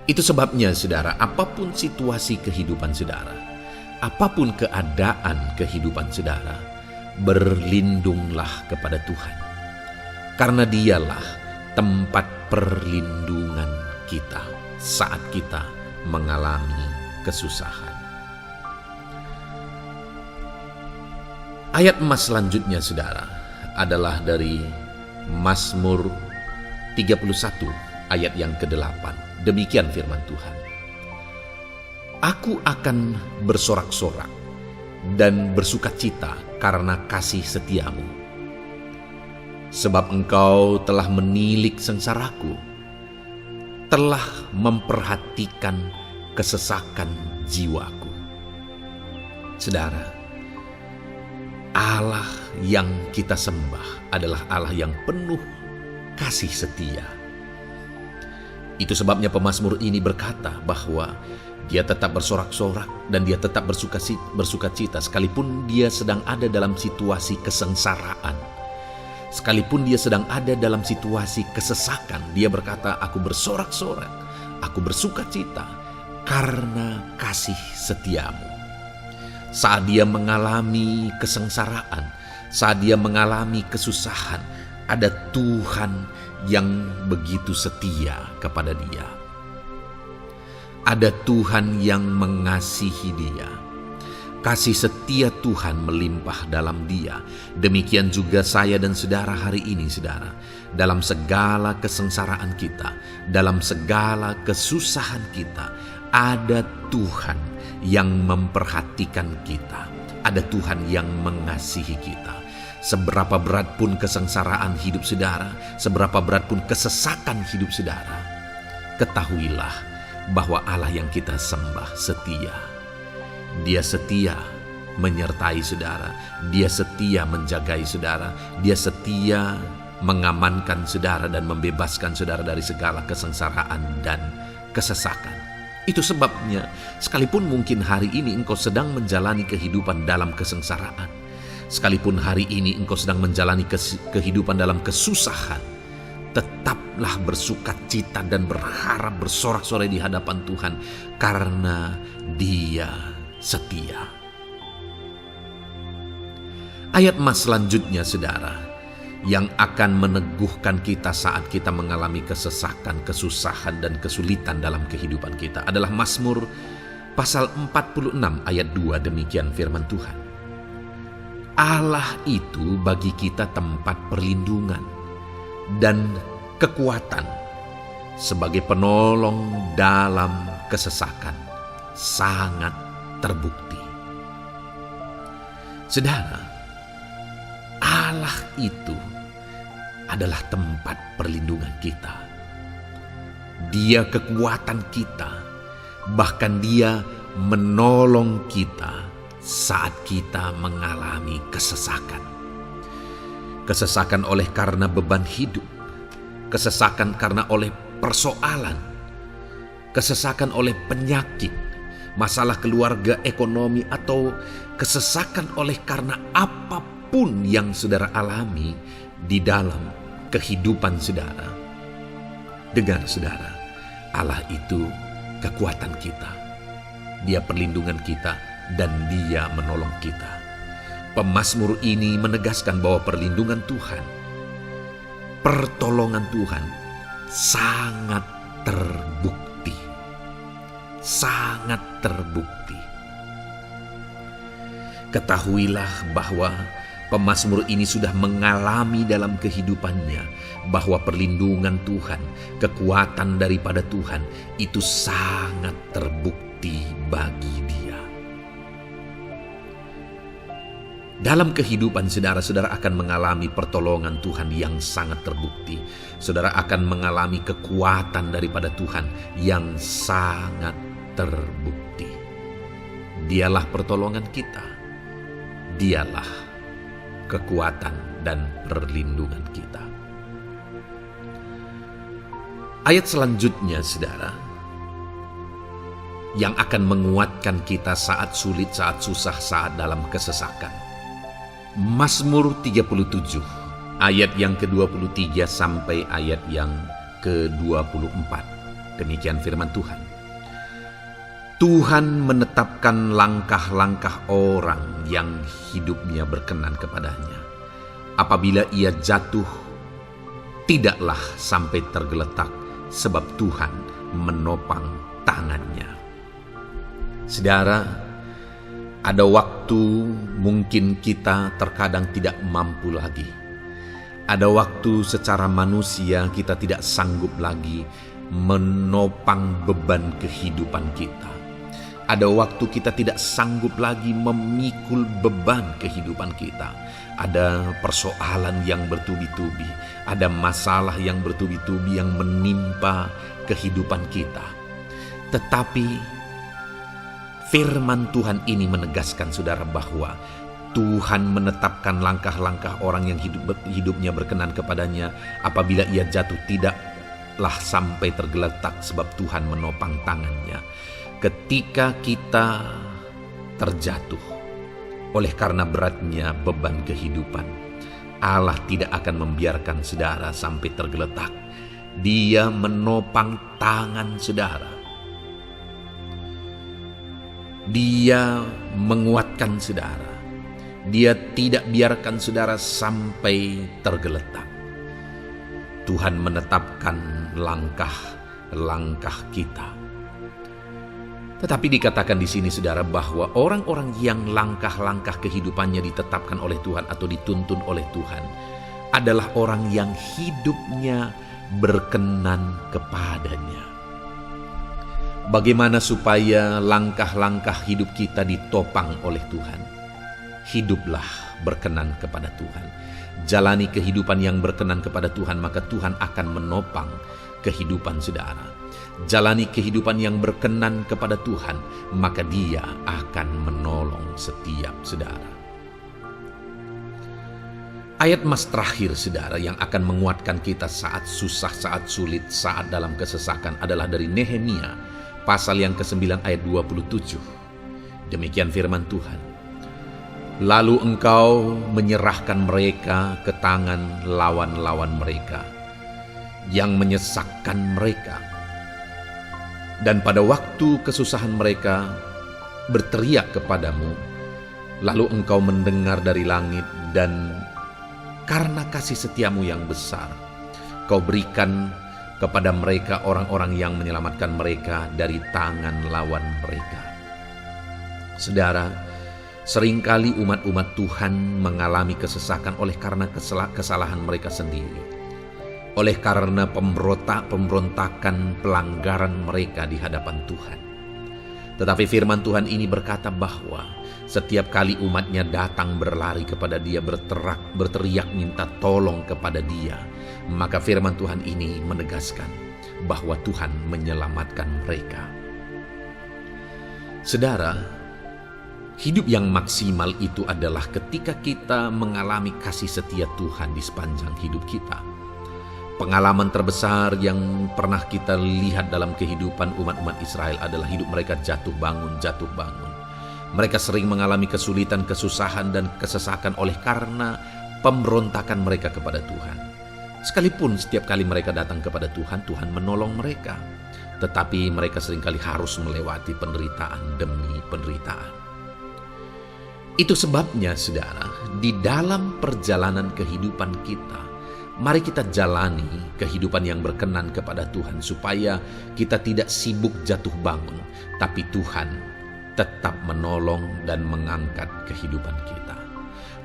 Itu sebabnya saudara, apapun situasi kehidupan saudara, apapun keadaan kehidupan saudara, berlindunglah kepada Tuhan. Karena Dialah tempat perlindungan kita saat kita mengalami kesusahan. Ayat emas selanjutnya saudara adalah dari Mazmur 31 ayat yang ke-8. Demikian firman Tuhan. Aku akan bersorak-sorak dan bersukacita karena kasih setiamu. Sebab engkau telah menilik sengsaraku, telah memperhatikan kesesakan jiwaku. Saudara, Allah yang kita sembah adalah Allah yang penuh kasih setia. Itu sebabnya pemazmur ini berkata bahwa dia tetap bersorak-sorak dan dia tetap bersukacita sekalipun dia sedang ada dalam situasi kesengsaraan. Sekalipun dia sedang ada dalam situasi kesesakan, dia berkata, aku bersorak-sorak, aku bersukacita karena kasih setiamu. Saat dia mengalami kesengsaraan, saat dia mengalami kesusahan, ada Tuhan yang begitu setia kepada dia. Ada Tuhan yang mengasihi dia. Kasih setia Tuhan melimpah dalam dia. Demikian juga saya dan saudara hari ini, saudara. Dalam segala kesengsaraan kita, dalam segala kesusahan kita, ada Tuhan yang memperhatikan kita. Ada Tuhan yang mengasihi kita. Seberapa berat pun kesengsaraan hidup saudara, seberapa berat pun kesesakan hidup saudara, ketahuilah bahwa Allah yang kita sembah setia. Dia setia menyertai saudara, dia setia menjagai saudara, dia setia mengamankan saudara dan membebaskan saudara dari segala kesengsaraan dan kesesakan. Itu sebabnya sekalipun mungkin hari ini engkau sedang menjalani kehidupan dalam kesengsaraan, sekalipun hari ini engkau sedang menjalani kehidupan dalam kesusahan, tetaplah bersukacita dan berharap bersorak-sorai di hadapan Tuhan karena Dia setia. Ayat emas selanjutnya saudara, yang akan meneguhkan kita saat kita mengalami kesesakan, kesusahan dan kesulitan dalam kehidupan kita adalah Mazmur pasal 46 ayat 2. Demikian firman Tuhan. Allah itu bagi kita tempat perlindungan dan kekuatan sebagai penolong dalam kesesakan sangat terbukti. Saudara, Allah itu adalah tempat perlindungan kita. Dia kekuatan kita, bahkan Dia menolong kita saat kita mengalami kesesakan. Kesesakan oleh karena beban hidup, kesesakan karena oleh persoalan, kesesakan oleh penyakit, masalah keluarga, ekonomi, atau kesesakan oleh karena apapun yang saudara alami di dalam kehidupan saudara. Dengar saudara, Allah itu kekuatan kita, Dia perlindungan kita, dan Dia menolong kita. Pemazmur ini menegaskan bahwa perlindungan Tuhan, pertolongan Tuhan sangat terbukti. Sangat terbukti. Ketahuilah bahwa pemazmur ini sudah mengalami dalam kehidupannya bahwa perlindungan Tuhan, kekuatan daripada Tuhan itu sangat terbukti bagi dia. Dalam kehidupan saudara-saudara akan mengalami pertolongan Tuhan yang sangat terbukti. Saudara akan mengalami kekuatan daripada Tuhan yang sangat terbukti. Dialah pertolongan kita. Dialah kekuatan dan perlindungan kita. Ayat selanjutnya saudara, yang akan menguatkan kita saat sulit, saat susah, saat dalam kesesakan. Mazmur 37 ayat yang ke-23 sampai ayat yang ke-24. Demikian firman Tuhan. Tuhan menetapkan langkah-langkah orang yang hidupnya berkenan kepadanya. Apabila ia jatuh, tidaklah sampai tergeletak, sebab Tuhan menopang tangannya. Saudara, ada waktu mungkin kita terkadang tidak mampu lagi. Ada waktu secara manusia kita tidak sanggup lagi menopang beban kehidupan kita. Ada waktu kita tidak sanggup lagi memikul beban kehidupan kita. Ada persoalan yang bertubi-tubi, ada masalah yang bertubi-tubi yang menimpa kehidupan kita. Tetapi firman Tuhan ini menegaskan saudara bahwa Tuhan menetapkan langkah-langkah orang yang hidupnya berkenan kepadanya. Apabila ia jatuh, tidaklah sampai tergeletak, sebab Tuhan menopang tangannya. Ketika kita terjatuh oleh karena beratnya beban kehidupan, Allah tidak akan membiarkan saudara sampai tergeletak. Dia menopang tangan saudara. Dia menguatkan saudara. Dia tidak biarkan saudara sampai tergeletak. Tuhan menetapkan langkah-langkah kita. Tetapi dikatakan di sini saudara bahwa orang-orang yang langkah-langkah kehidupannya ditetapkan oleh Tuhan atau dituntun oleh Tuhan adalah orang yang hidupnya berkenan kepadanya. Bagaimana supaya langkah-langkah hidup kita ditopang oleh Tuhan? Hiduplah berkenan kepada Tuhan. Jalani kehidupan yang berkenan kepada Tuhan, maka Tuhan akan menopang kehidupan saudara. Jalani kehidupan yang berkenan kepada Tuhan, maka Dia akan menolong setiap saudara. Ayat mas terakhir saudara yang akan menguatkan kita saat susah, saat sulit, saat dalam kesesakan adalah dari Nehemia pasal yang ke-9 ayat 27. Demikian firman Tuhan. Lalu engkau menyerahkan mereka ke tangan lawan-lawan mereka yang menyesakkan mereka. Dan pada waktu kesusahan mereka berteriak kepadamu, lalu engkau mendengar dari langit, dan karena kasih setiamu yang besar, kau berikan kepada mereka orang-orang yang menyelamatkan mereka dari tangan lawan mereka. Saudara, seringkali umat-umat Tuhan mengalami kesesakan oleh karena kesalahan mereka sendiri. Oleh karena pemberontakan, pelanggaran mereka di hadapan Tuhan. Tetapi firman Tuhan ini berkata bahwa setiap kali umatnya datang berlari kepada Dia, berteriak minta tolong kepada Dia, maka firman Tuhan ini menegaskan bahwa Tuhan menyelamatkan mereka. Saudara, hidup yang maksimal itu adalah ketika kita mengalami kasih setia Tuhan di sepanjang hidup kita. Pengalaman terbesar yang pernah kita lihat dalam kehidupan umat-umat Israel adalah hidup mereka jatuh bangun. Mereka sering mengalami kesulitan, kesusahan, dan kesesakan oleh karena pemberontakan mereka kepada Tuhan. Sekalipun setiap kali mereka datang kepada Tuhan, Tuhan menolong mereka. Tetapi mereka seringkali harus melewati penderitaan demi penderitaan. Itu sebabnya saudara, di dalam perjalanan kehidupan kita, mari kita jalani kehidupan yang berkenan kepada Tuhan supaya kita tidak sibuk jatuh bangun, tapi Tuhan tetap menolong dan mengangkat kehidupan kita.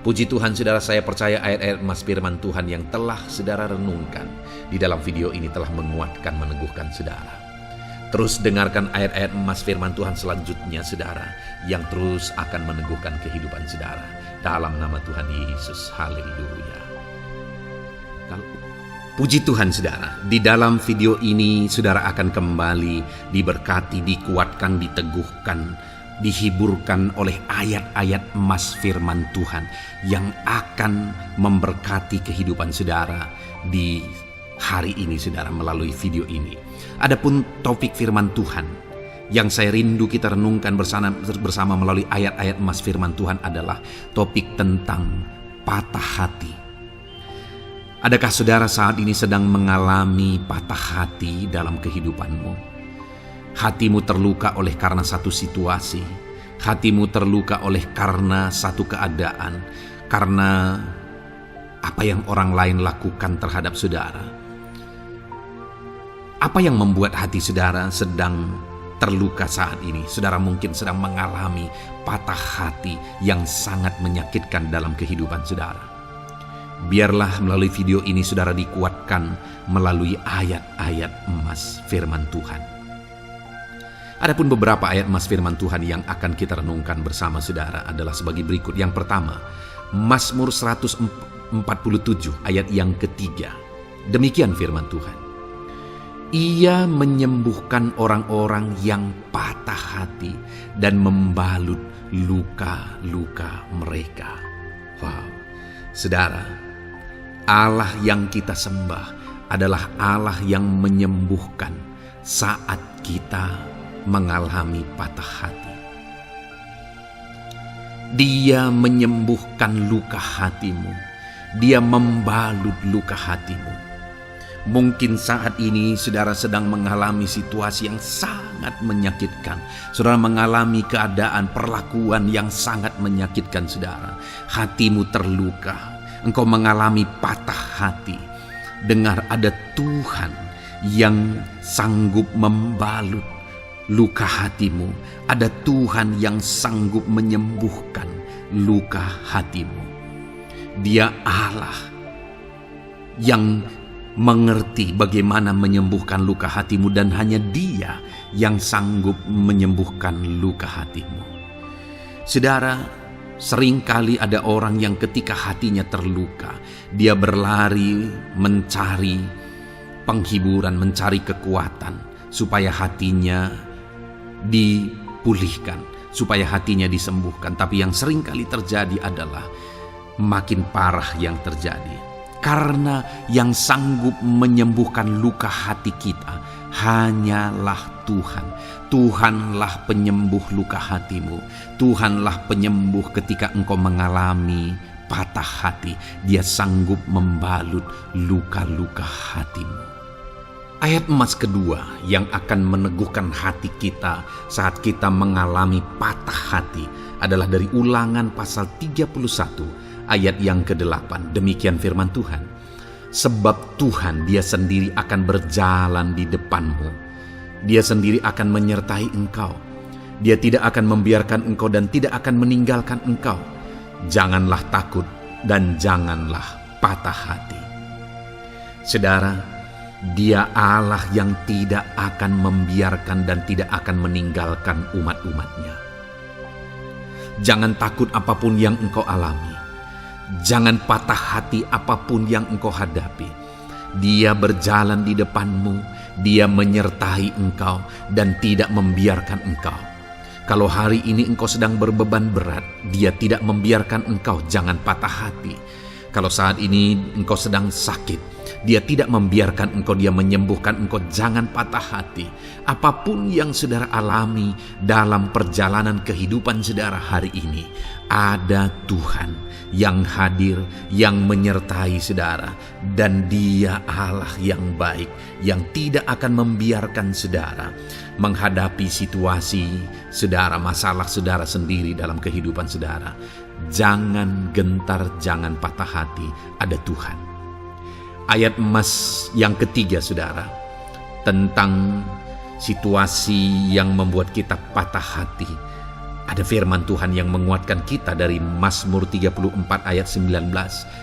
Puji Tuhan saudara, saya percaya ayat-ayat emas firman Tuhan yang telah saudara renungkan di dalam video ini telah menguatkan, meneguhkan saudara. Terus dengarkan ayat-ayat emas firman Tuhan selanjutnya saudara, yang terus akan meneguhkan kehidupan saudara. Dalam nama Tuhan Yesus, haleluya. Puji Tuhan saudara, di dalam video ini saudara akan kembali diberkati, dikuatkan, diteguhkan, dihiburkan oleh ayat-ayat emas firman Tuhan yang akan memberkati kehidupan saudara di hari ini saudara melalui video ini. Adapun topik firman Tuhan yang saya rindu kita renungkan bersama melalui ayat-ayat emas firman Tuhan adalah topik tentang patah hati. Adakah saudara saat ini sedang mengalami patah hati dalam kehidupanmu? Hatimu terluka oleh karena satu situasi. Hatimu terluka oleh karena satu keadaan. Karena apa yang orang lain lakukan terhadap saudara. Apa yang membuat hati saudara sedang terluka saat ini? Saudara mungkin sedang mengalami patah hati yang sangat menyakitkan dalam kehidupan saudara. Biarlah melalui video ini saudara dikuatkan melalui ayat-ayat emas firman Tuhan. Adapun beberapa ayat emas firman Tuhan yang akan kita renungkan bersama saudara adalah sebagai berikut. Yang pertama, Mazmur 147 ayat yang ketiga. Demikian firman Tuhan. Ia menyembuhkan orang-orang yang patah hati dan membalut luka-luka mereka. Wow, saudara, Allah yang kita sembah adalah Allah yang menyembuhkan saat kita mengalami patah hati. Dia menyembuhkan luka hatimu. Dia membalut luka hatimu. Mungkin saat ini saudara sedang mengalami situasi yang sangat menyakitkan. Saudara mengalami keadaan perlakuan yang sangat menyakitkan saudara. Hatimu terluka. Engkau mengalami patah hati. Dengar, ada Tuhan yang sanggup membalut luka hatimu. Ada Tuhan yang sanggup menyembuhkan luka hatimu. Dia Allah yang mengerti bagaimana menyembuhkan luka hatimu, dan hanya Dia yang sanggup menyembuhkan luka hatimu. Saudara, seringkali ada orang yang ketika hatinya terluka, dia berlari mencari penghiburan, mencari kekuatan supaya hatinya dipulihkan, supaya hatinya disembuhkan. Tapi yang seringkali terjadi adalah makin parah yang terjadi. Karena yang sanggup menyembuhkan luka hati kita hanyalah Tuhan. Tuhanlah penyembuh luka hatimu. Tuhanlah penyembuh ketika engkau mengalami patah hati. Dia sanggup membalut luka-luka hatimu. Ayat emas kedua yang akan meneguhkan hati kita saat kita mengalami patah hati adalah dari Ulangan pasal 31 ayat yang ke-8. Demikian firman Tuhan. Sebab Tuhan Dia sendiri akan berjalan di depanmu. Dia sendiri akan menyertai engkau. Dia tidak akan membiarkan engkau dan tidak akan meninggalkan engkau. Janganlah takut dan janganlah patah hati. Saudara, Dia Allah yang tidak akan membiarkan dan tidak akan meninggalkan umat-umatnya. Jangan takut apapun yang engkau alami. Jangan patah hati apapun yang engkau hadapi. Dia berjalan di depanmu, Dia menyertai engkau dan tidak membiarkan engkau. Kalau hari ini engkau sedang berbeban berat, Dia tidak membiarkan engkau, jangan patah hati. Kalau saat ini engkau sedang sakit, Dia tidak membiarkan engkau, Dia menyembuhkan engkau, jangan patah hati. Apapun yang saudara alami dalam perjalanan kehidupan saudara hari ini, ada Tuhan yang hadir, yang menyertai saudara, dan Dia Allah yang baik, yang tidak akan membiarkan saudara menghadapi situasi saudara, masalah saudara sendiri dalam kehidupan saudara. Jangan gentar, jangan patah hati, ada Tuhan. Ayat emas yang ketiga saudara, tentang situasi yang membuat kita patah hati. Ada firman Tuhan yang menguatkan kita dari Mazmur 34 ayat 19.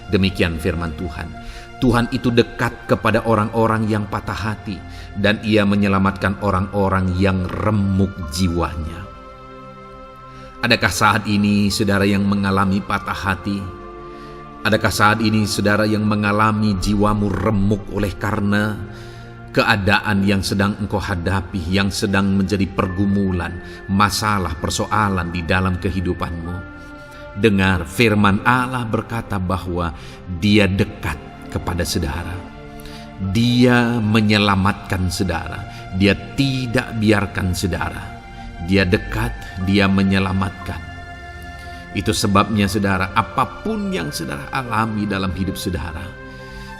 Demikian firman Tuhan. Tuhan itu dekat kepada orang-orang yang patah hati, dan Ia menyelamatkan orang-orang yang remuk jiwanya. Adakah saat ini saudara yang mengalami patah hati? Adakah saat ini saudara yang mengalami jiwamu remuk oleh karena keadaan yang sedang engkau hadapi, yang sedang menjadi pergumulan, masalah, persoalan di dalam kehidupanmu? Dengar, firman Allah berkata bahwa Dia dekat kepada saudara. Dia menyelamatkan saudara. Dia tidak biarkan saudara. Dia dekat, Dia menyelamatkan. Itu sebabnya saudara, apapun yang saudara alami dalam hidup saudara,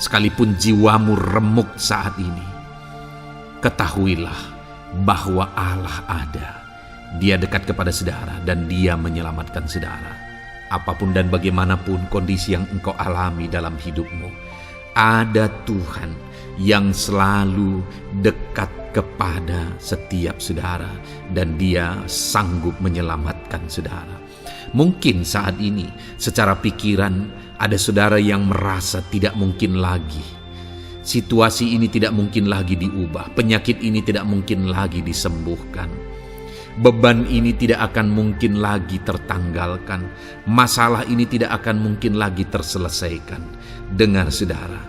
sekalipun jiwamu remuk saat ini, ketahuilah bahwa Allah ada. Dia dekat kepada saudara dan Dia menyelamatkan saudara. Apapun dan bagaimanapun kondisi yang engkau alami dalam hidupmu, ada Tuhan yang selalu dekat kepada setiap saudara dan Dia sanggup menyelamatkan saudara. Mungkin saat ini secara pikiran ada saudara yang merasa tidak mungkin lagi. Situasi ini tidak mungkin lagi diubah, penyakit ini tidak mungkin lagi disembuhkan. Beban ini tidak akan mungkin lagi tertanggalkan. Masalah ini tidak akan mungkin lagi terselesaikan. Dengar saudara,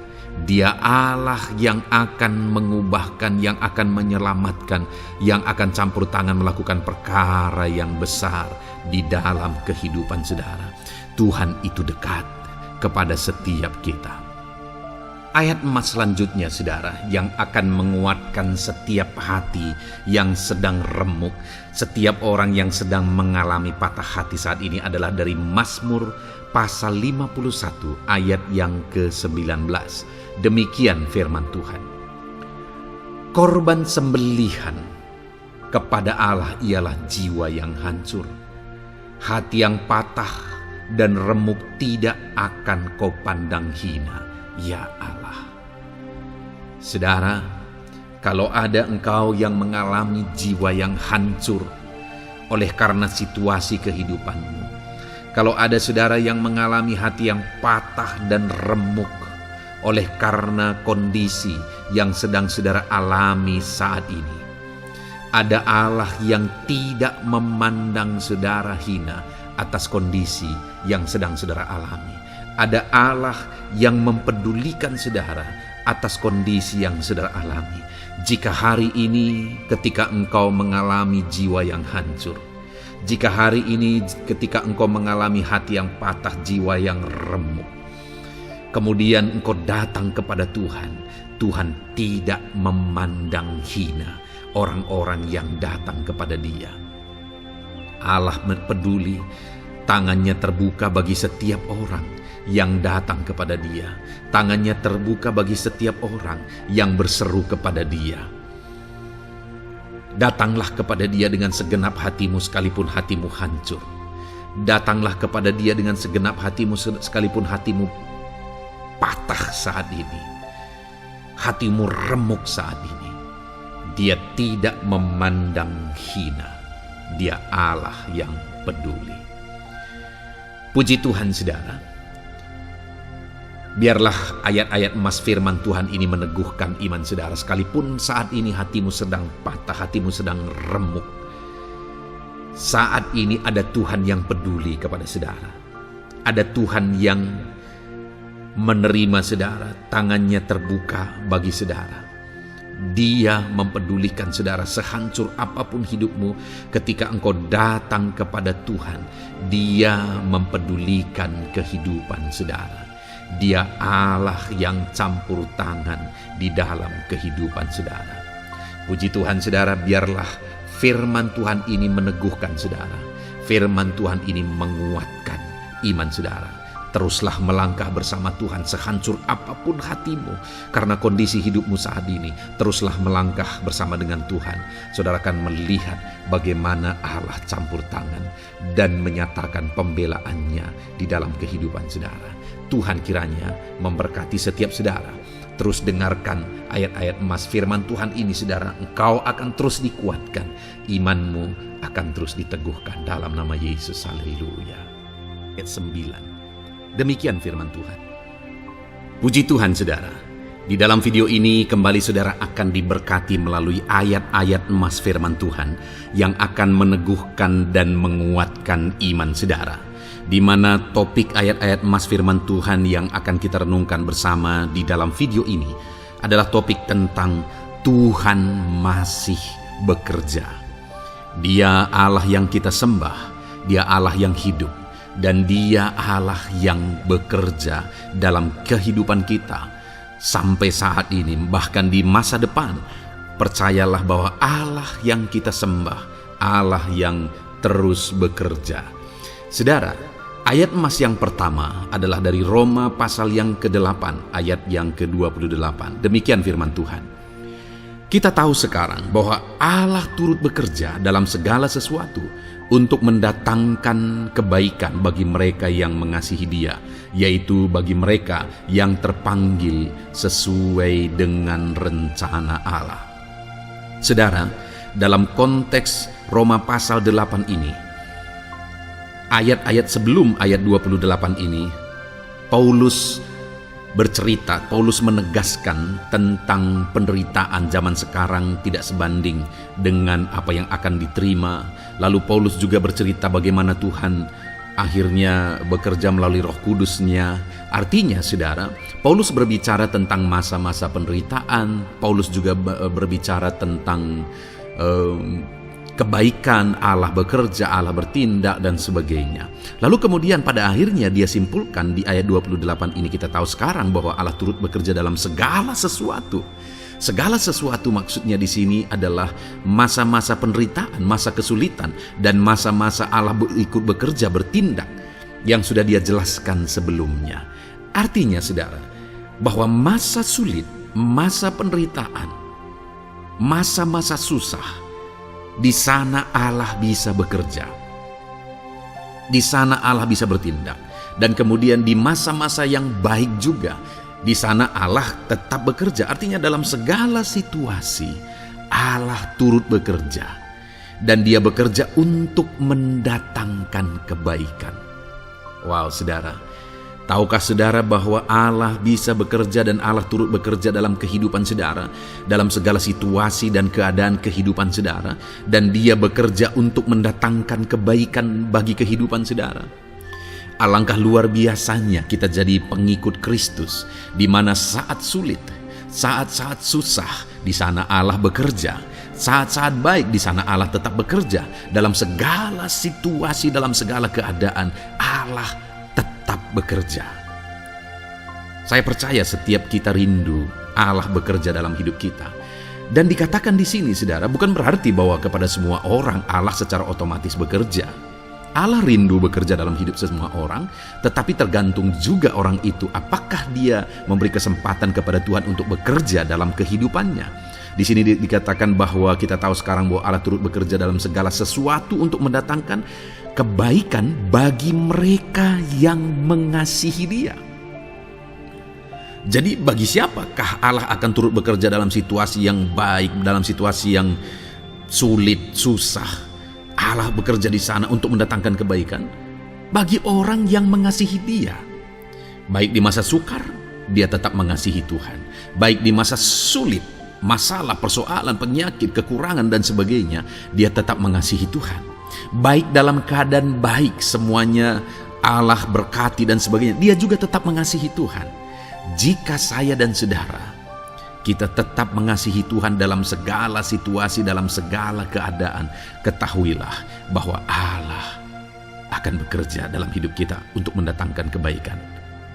Dia Allah yang akan mengubahkan, yang akan menyelamatkan, yang akan campur tangan melakukan perkara yang besar di dalam kehidupan saudara. Tuhan itu dekat kepada setiap kita. Ayat emas selanjutnya saudara, yang akan menguatkan setiap hati yang sedang remuk, setiap orang yang sedang mengalami patah hati saat ini adalah dari Mazmur pasal 51 ayat yang ke-19. Demikian firman Tuhan. Korban sembelihan kepada Allah ialah jiwa yang hancur. Hati yang patah dan remuk tidak akan kau pandang hina, ya Allah. Saudara, kalau ada engkau yang mengalami jiwa yang hancur oleh karena situasi kehidupanmu, kalau ada saudara yang mengalami hati yang patah dan remuk oleh karena kondisi yang sedang saudara alami saat ini, ada Allah yang tidak memandang saudara hina atas kondisi yang sedang saudara alami. Ada Allah yang mempedulikan saudara atas kondisi yang saudara alami. Jika hari ini ketika engkau mengalami jiwa yang hancur, jika hari ini ketika engkau mengalami hati yang patah, jiwa yang remuk, kemudian engkau datang kepada Tuhan, Tuhan tidak memandang hina orang-orang yang datang kepada Dia. Allah peduli, tangannya terbuka bagi setiap orang yang datang kepada Dia. Tangannya terbuka bagi setiap orang yang berseru kepada Dia. Datanglah kepada Dia dengan segenap hatimu sekalipun hatimu hancur. Datanglah kepada Dia dengan segenap hatimu sekalipun hatimu patah saat ini. Hatimu remuk saat ini. Dia tidak memandang hina. Dia Allah yang peduli. Puji Tuhan saudara. Biarlah ayat-ayat emas firman Tuhan ini meneguhkan iman saudara. Sekalipun saat ini hatimu sedang patah, hatimu sedang remuk, saat ini ada Tuhan yang peduli kepada saudara. Ada Tuhan yang menerima saudara, tangannya terbuka bagi saudara. Dia mempedulikan saudara sehancur apapun hidupmu. Ketika engkau datang kepada Tuhan, Dia mempedulikan kehidupan saudara. Dia Allah yang campur tangan di dalam kehidupan saudara. Puji Tuhan saudara, biarlah firman Tuhan ini meneguhkan saudara. Firman Tuhan ini menguatkan iman saudara. Teruslah melangkah bersama Tuhan sehancur apapun hatimu karena kondisi hidupmu saat ini. Teruslah melangkah bersama dengan Tuhan. Saudara akan melihat bagaimana Allah campur tangan dan menyatakan pembelaannya di dalam kehidupan saudara. Tuhan kiranya memberkati setiap saudara. Terus dengarkan ayat-ayat emas firman Tuhan ini saudara. Engkau akan terus dikuatkan. Imanmu akan terus diteguhkan dalam nama Yesus. Haleluya. Ayat 9. Demikian firman Tuhan. Puji Tuhan saudara. Di dalam video ini kembali saudara akan diberkati melalui ayat-ayat emas firman Tuhan yang akan meneguhkan dan menguatkan iman saudara. Di mana topik ayat-ayat emas firman Tuhan yang akan kita renungkan bersama di dalam video ini adalah topik tentang Tuhan masih bekerja. Dia Allah yang kita sembah, Dia Allah yang hidup, dan Dia Allah yang bekerja dalam kehidupan kita sampai saat ini, bahkan di masa depan. Percayalah bahwa Allah yang kita sembah, Allah yang terus bekerja. Saudara, Ayat emas yang pertama adalah dari Roma pasal yang ke-8 ayat yang ke-28. Demikian firman Tuhan. Kita tahu sekarang bahwa Allah turut bekerja dalam segala sesuatu untuk mendatangkan kebaikan bagi mereka yang mengasihi Dia, yaitu bagi mereka yang terpanggil sesuai dengan rencana Allah. Saudara, dalam konteks Roma pasal 8 ini, ayat-ayat sebelum ayat 28 ini, Paulus menegaskan tentang penderitaan zaman sekarang tidak sebanding dengan apa yang akan diterima. Lalu Paulus juga bercerita bagaimana Tuhan akhirnya bekerja melalui Roh Kudus-Nya. Artinya, saudara, Paulus berbicara tentang masa-masa penderitaan. Paulus juga berbicara tentang kebaikan, Allah bekerja, Allah bertindak, dan sebagainya. Lalu kemudian pada akhirnya dia simpulkan di ayat 28 ini, kita tahu sekarang bahwa Allah turut bekerja dalam segala sesuatu. Segala sesuatu maksudnya di sini adalah masa-masa penderitaan, masa kesulitan, dan masa-masa Allah ikut bekerja, bertindak, yang sudah dia jelaskan sebelumnya. Artinya, saudara, bahwa masa sulit, masa penderitaan, masa-masa susah, di sana Allah bisa bekerja. Di sana Allah bisa bertindak. Dan kemudian di masa-masa yang baik juga, di sana Allah tetap bekerja. Artinya dalam segala situasi Allah turut bekerja. Dan Dia bekerja untuk mendatangkan kebaikan. Wow, saudara. Tahukah saudara bahwa Allah bisa bekerja dan Allah turut bekerja dalam kehidupan saudara, dalam segala situasi dan keadaan kehidupan saudara, dan Dia bekerja untuk mendatangkan kebaikan bagi kehidupan saudara? Alangkah luar biasanya kita jadi pengikut Kristus, di mana saat sulit, saat-saat susah, di sana Allah bekerja. Saat-saat baik, di sana Allah tetap bekerja. Dalam segala situasi, dalam segala keadaan, Allah tetap bekerja. Saya percaya setiap kita rindu Allah bekerja dalam hidup kita. Dan dikatakan di sini, saudara, bukan berarti bahwa kepada semua orang Allah secara otomatis bekerja. Allah rindu bekerja dalam hidup semua orang, tetapi tergantung juga orang itu apakah dia memberi kesempatan kepada Tuhan untuk bekerja dalam kehidupannya. Di sini dikatakan bahwa kita tahu sekarang bahwa Allah turut bekerja dalam segala sesuatu untuk mendatangkan kebaikan bagi mereka yang mengasihi Dia. Jadi bagi siapakah Allah akan turut bekerja dalam situasi yang baik, dalam situasi yang sulit, susah? Allah bekerja di sana untuk mendatangkan kebaikan bagi orang yang mengasihi Dia. Baik di masa sukar, dia tetap mengasihi Tuhan. Baik di masa sulit, masalah, persoalan, penyakit, kekurangan, dan sebagainya, dia tetap mengasihi Tuhan. Baik dalam keadaan baik, semuanya Allah berkati dan sebagainya, dia juga tetap mengasihi Tuhan. Jika saya dan saudara, kita tetap mengasihi Tuhan dalam segala situasi, dalam segala keadaan, ketahuilah bahwa Allah akan bekerja dalam hidup kita untuk mendatangkan kebaikan.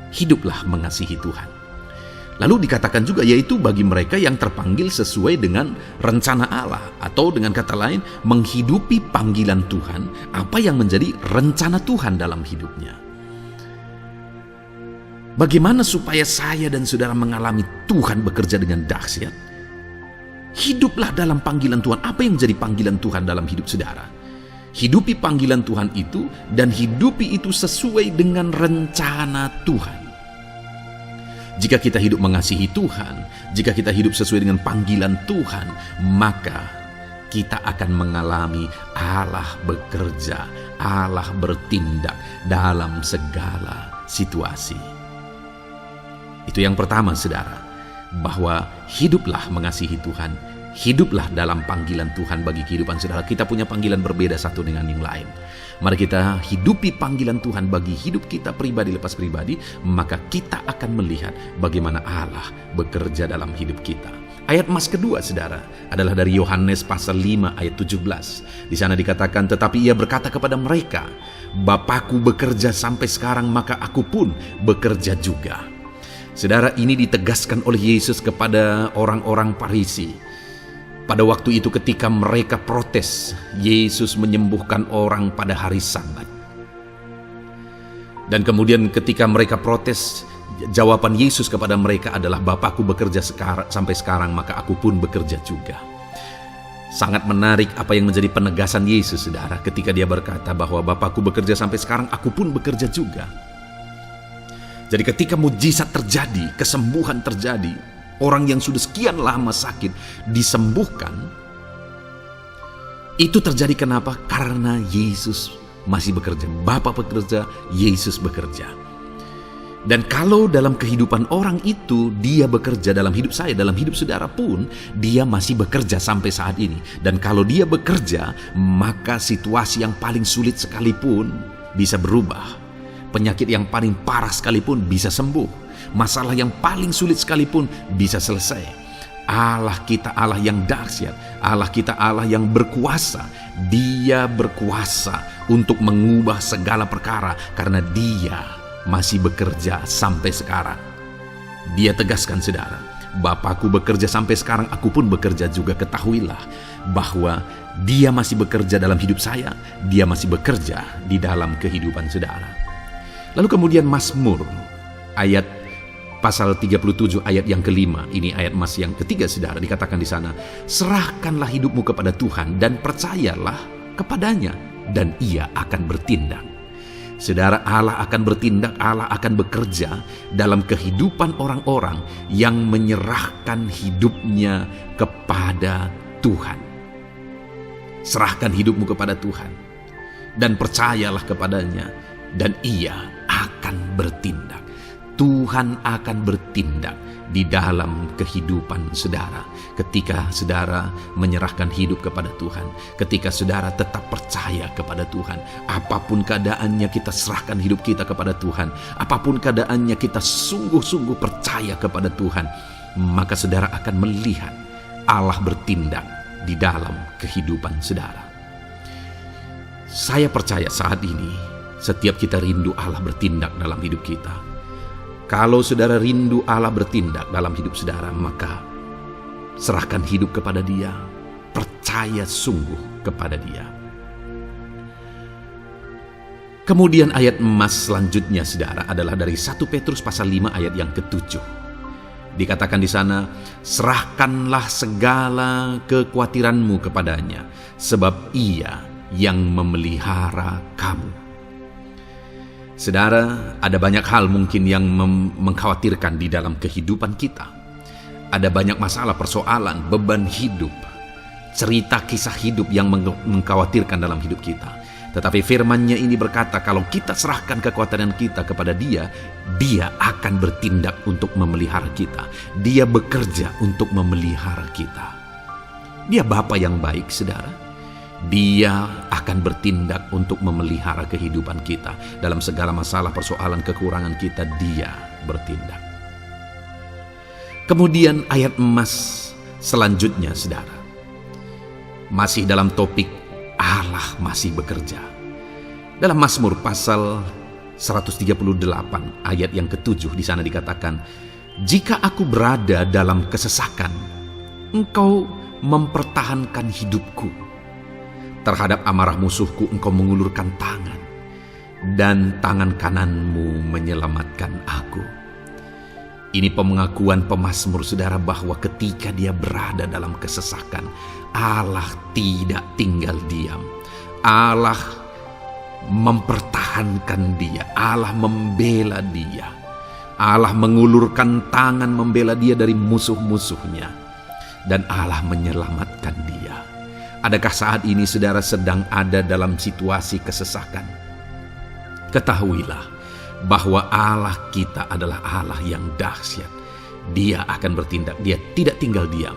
Hiduplah mengasihi Tuhan. Lalu dikatakan juga, yaitu bagi mereka yang terpanggil sesuai dengan rencana Allah, atau dengan kata lain, menghidupi panggilan Tuhan, apa yang menjadi rencana Tuhan dalam hidupnya. Bagaimana supaya saya dan saudara mengalami Tuhan bekerja dengan dahsyat? Hiduplah dalam panggilan Tuhan. Apa yang menjadi panggilan Tuhan dalam hidup saudara? Hidupi panggilan Tuhan itu, dan hidupi itu sesuai dengan rencana Tuhan. Jika kita hidup mengasihi Tuhan, jika kita hidup sesuai dengan panggilan Tuhan, maka kita akan mengalami Allah bekerja, Allah bertindak dalam segala situasi. Itu yang pertama, saudara, bahwa hiduplah mengasihi Tuhan, hiduplah dalam panggilan Tuhan bagi kehidupan saudara. Kita punya panggilan berbeda satu dengan yang lain. Mari kita hidupi panggilan Tuhan bagi hidup kita pribadi lepas pribadi, maka kita akan melihat bagaimana Allah bekerja dalam hidup kita. Ayat emas kedua, saudara, adalah dari Yohanes pasal 5 ayat 17. Di sana dikatakan, tetapi ia berkata kepada mereka, Bapakku bekerja sampai sekarang, maka aku pun bekerja juga. Saudara, ini ditegaskan oleh Yesus kepada orang-orang Farisi. Pada waktu itu ketika mereka protes, Yesus menyembuhkan orang pada hari Sabat. Dan kemudian ketika mereka protes, jawaban Yesus kepada mereka adalah, Bapakku bekerja sampai sekarang, maka aku pun bekerja juga. Sangat menarik apa yang menjadi penegasan Yesus, saudara, ketika dia berkata bahwa Bapakku bekerja sampai sekarang, aku pun bekerja juga. Jadi ketika mujizat terjadi, kesembuhan terjadi, orang yang sudah sekian lama sakit disembuhkan, itu terjadi kenapa? Karena Yesus masih bekerja. Bapa bekerja, Yesus bekerja. Dan kalau dalam kehidupan orang itu dia bekerja, dalam hidup saya, dalam hidup saudara pun, dia masih bekerja sampai saat ini. Dan kalau dia bekerja, maka situasi yang paling sulit sekalipun bisa berubah. Penyakit yang paling parah sekalipun bisa sembuh. Masalah yang paling sulit sekalipun bisa selesai. Allah kita Allah yang dahsyat, Allah kita Allah yang berkuasa. Dia berkuasa untuk mengubah segala perkara karena dia masih bekerja sampai sekarang. Dia tegaskan, saudara, Bapakku bekerja sampai sekarang, aku pun bekerja juga. Ketahuilah bahwa dia masih bekerja dalam hidup saya, dia masih bekerja di dalam kehidupan saudara. Lalu kemudian Mazmur ayat pasal 37 ayat yang kelima, ini ayat Mas yang ketiga, saudara, dikatakan di sana, serahkanlah hidupmu kepada Tuhan dan percayalah kepadanya dan ia akan bertindak. Saudara, Allah akan bertindak, Allah akan bekerja dalam kehidupan orang-orang yang menyerahkan hidupnya kepada Tuhan. Serahkan hidupmu kepada Tuhan dan percayalah kepadanya dan ia akan bertindak. Tuhan akan bertindak di dalam kehidupan saudara ketika saudara menyerahkan hidup kepada Tuhan, ketika saudara tetap percaya kepada Tuhan. Apapun keadaannya, kita serahkan hidup kita kepada Tuhan. Apapun keadaannya, kita sungguh-sungguh percaya kepada Tuhan, maka saudara akan melihat Allah bertindak di dalam kehidupan saudara. Saya percaya saat ini setiap kita rindu Allah bertindak dalam hidup kita. Kalau saudara rindu Allah bertindak dalam hidup saudara, maka serahkan hidup kepada Dia, percaya sungguh kepada Dia. Kemudian ayat emas selanjutnya, saudara, adalah dari 1 Petrus pasal 5 ayat yang ke-7. Dikatakan di sana, serahkanlah segala kekhawatiranmu kepadanya, sebab Ia yang memelihara kamu. Saudara, ada banyak hal mungkin yang mengkhawatirkan di dalam kehidupan kita. Ada banyak masalah, persoalan, beban hidup, cerita kisah hidup yang mengkhawatirkan dalam hidup kita. Tetapi firman-Nya ini berkata, kalau kita serahkan kekhawatiran kita kepada Dia, Dia akan bertindak untuk memelihara kita. Dia bekerja untuk memelihara kita. Dia Bapa yang baik, saudara. Dia akan bertindak untuk memelihara kehidupan kita. Dalam segala masalah, persoalan, kekurangan kita, Dia bertindak. Kemudian ayat emas selanjutnya, saudara, masih dalam topik Allah masih bekerja. Dalam Mazmur pasal 138 ayat yang ke-7, di sana dikatakan, jika aku berada dalam kesesakan, Engkau mempertahankan hidupku. Terhadap amarah musuhku Engkau mengulurkan tangan, dan tangan kananmu menyelamatkan aku. Ini pengakuan pemazmur, saudara, bahwa ketika dia berada dalam kesesakan, Allah tidak tinggal diam. Allah mempertahankan dia, Allah membela dia, Allah mengulurkan tangan membela dia dari musuh-musuhnya, dan Allah menyelamatkan dia. Adakah saat ini saudara sedang ada dalam situasi kesesakan? Ketahuilah bahwa Allah kita adalah Allah yang dahsyat. Dia akan bertindak, Dia tidak tinggal diam.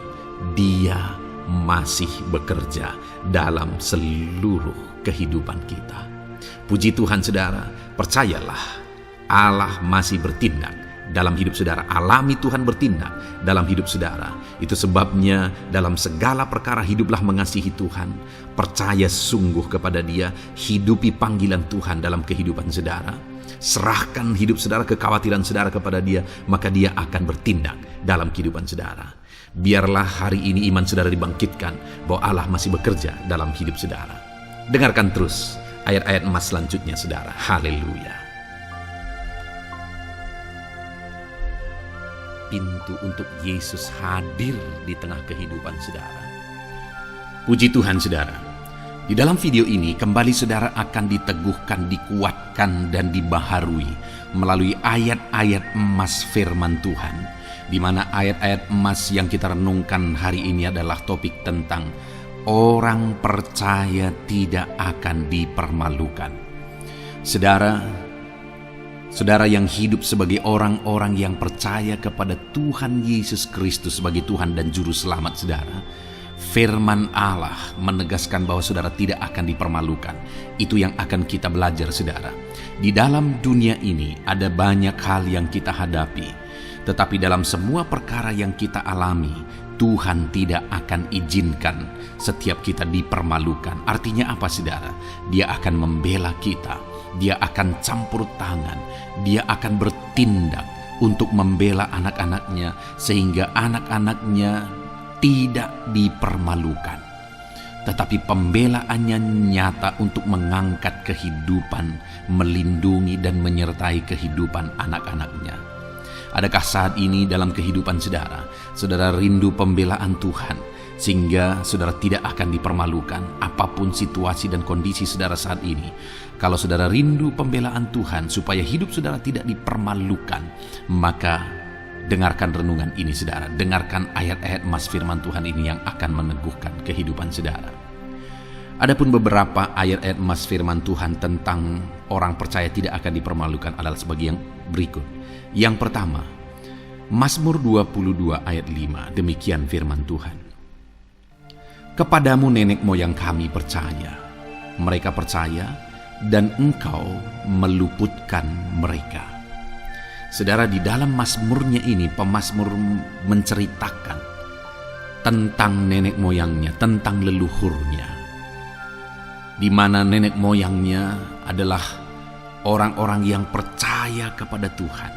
Dia masih bekerja dalam seluruh kehidupan kita. Puji Tuhan, saudara, percayalah Allah masih bertindak dalam hidup saudara. Alami Tuhan bertindak dalam hidup saudara. Itu sebabnya dalam segala perkara hiduplah mengasihi Tuhan, percaya sungguh kepada Dia, hidupi panggilan Tuhan dalam kehidupan saudara. Serahkan hidup saudara, kekhawatiran saudara kepada Dia, maka Dia akan bertindak dalam kehidupan saudara. Biarlah hari ini iman saudara dibangkitkan bahwa Allah masih bekerja dalam hidup saudara. Dengarkan terus ayat-ayat emas selanjutnya, saudara. Haleluya. pintu untuk Yesus hadir di tengah kehidupan saudara. Puji Tuhan saudara, di dalam video ini kembali saudara akan diteguhkan, dikuatkan, dan dibaharui melalui ayat-ayat emas firman Tuhan, di mana ayat-ayat emas yang kita renungkan hari ini adalah topik tentang orang percaya tidak akan dipermalukan. Saudara yang hidup sebagai orang-orang yang percaya kepada Tuhan Yesus Kristus sebagai Tuhan dan Juru Selamat saudara, firman Allah menegaskan bahwa saudara tidak akan dipermalukan. Itu yang akan kita belajar saudara. Di dalam dunia ini ada banyak hal yang kita hadapi, tetapi dalam semua perkara yang kita alami, Tuhan tidak akan izinkan setiap kita dipermalukan. Artinya apa saudara? Dia akan membela kita, dia akan campur tangan, dia akan bertindak untuk membela anak-anaknya sehingga anak-anaknya tidak dipermalukan. Tetapi pembelaannya nyata untuk mengangkat kehidupan, melindungi dan menyertai kehidupan anak-anaknya. Adakah saat ini dalam kehidupan saudara rindu pembelaan Tuhan sehingga saudara tidak akan dipermalukan apapun situasi dan kondisi saudara saat ini? Kalau saudara rindu pembelaan Tuhan supaya hidup saudara tidak dipermalukan, maka dengarkan renungan ini saudara. Dengarkan ayat-ayat emas firman Tuhan ini yang akan meneguhkan kehidupan saudara. Adapun beberapa ayat-ayat emas firman Tuhan tentang orang percaya tidak akan dipermalukan adalah sebagai yang berikut. Yang pertama, Mazmur 22 ayat 5, demikian firman Tuhan. Kepadamu nenek moyang kami percaya, mereka percaya dan engkau meluputkan mereka. Saudara, di dalam mazmurnya ini pemazmur menceritakan tentang nenek moyangnya, tentang leluhurnya, di mana nenek moyangnya adalah orang-orang yang percaya kepada Tuhan,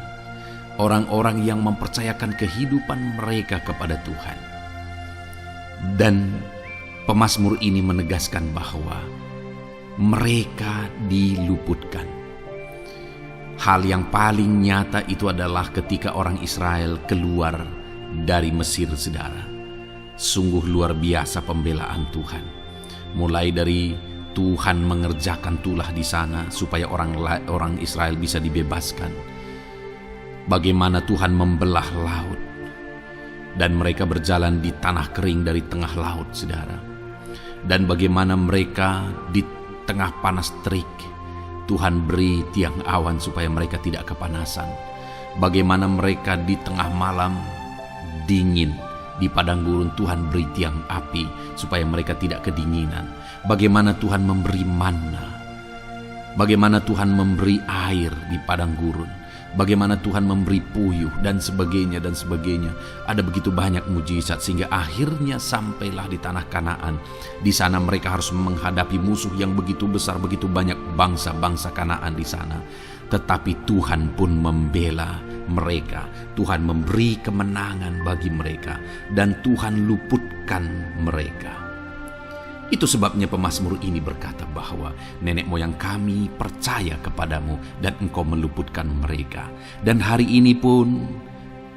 orang-orang yang mempercayakan kehidupan mereka kepada Tuhan. Dan pemazmur ini menegaskan bahwa mereka diluputkan. Hal yang paling nyata itu adalah ketika orang Israel keluar dari Mesir saudara. Sungguh luar biasa pembelaan Tuhan. Mulai dari Tuhan mengerjakan tulah di sana supaya orang Israel bisa dibebaskan. Bagaimana Tuhan membelah laut dan mereka berjalan di tanah kering dari tengah laut saudara. Dan bagaimana mereka di tengah panas terik Tuhan beri tiang awan supaya mereka tidak kepanasan. Bagaimana mereka di tengah malam dingin di padang gurun Tuhan beri tiang api supaya mereka tidak kedinginan. Bagaimana Tuhan memberi manna, bagaimana Tuhan memberi air di padang gurun, bagaimana Tuhan memberi puyuh dan sebagainya dan sebagainya. Ada begitu banyak mujizat sehingga akhirnya sampailah di tanah Kanaan. Di sana mereka harus menghadapi musuh yang begitu besar, begitu banyak bangsa-bangsa Kanaan di sana. Tetapi Tuhan pun membela mereka. Tuhan memberi kemenangan bagi mereka dan Tuhan luputkan mereka. Itu sebabnya pemazmur ini berkata bahwa nenek moyang kami percaya kepadamu dan engkau meluputkan mereka. Dan hari ini pun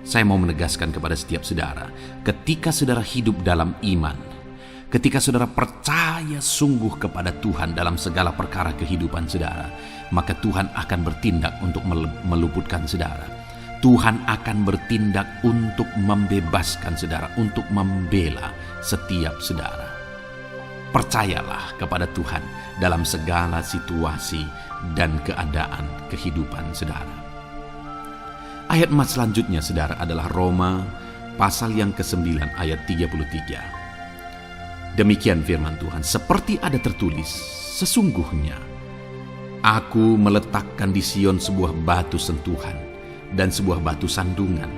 saya mau menegaskan kepada setiap saudara, ketika saudara hidup dalam iman, ketika saudara percaya sungguh kepada Tuhan dalam segala perkara kehidupan saudara, maka Tuhan akan bertindak untuk meluputkan saudara. Tuhan akan bertindak untuk membebaskan saudara, untuk membela setiap saudara. Percayalah kepada Tuhan dalam segala situasi dan keadaan kehidupan saudara. Ayat emas selanjutnya saudara adalah Roma pasal yang ke-9 ayat 33. Demikian firman Tuhan, seperti ada tertulis, sesungguhnya aku meletakkan di Sion sebuah batu sentuhan dan sebuah batu sandungan,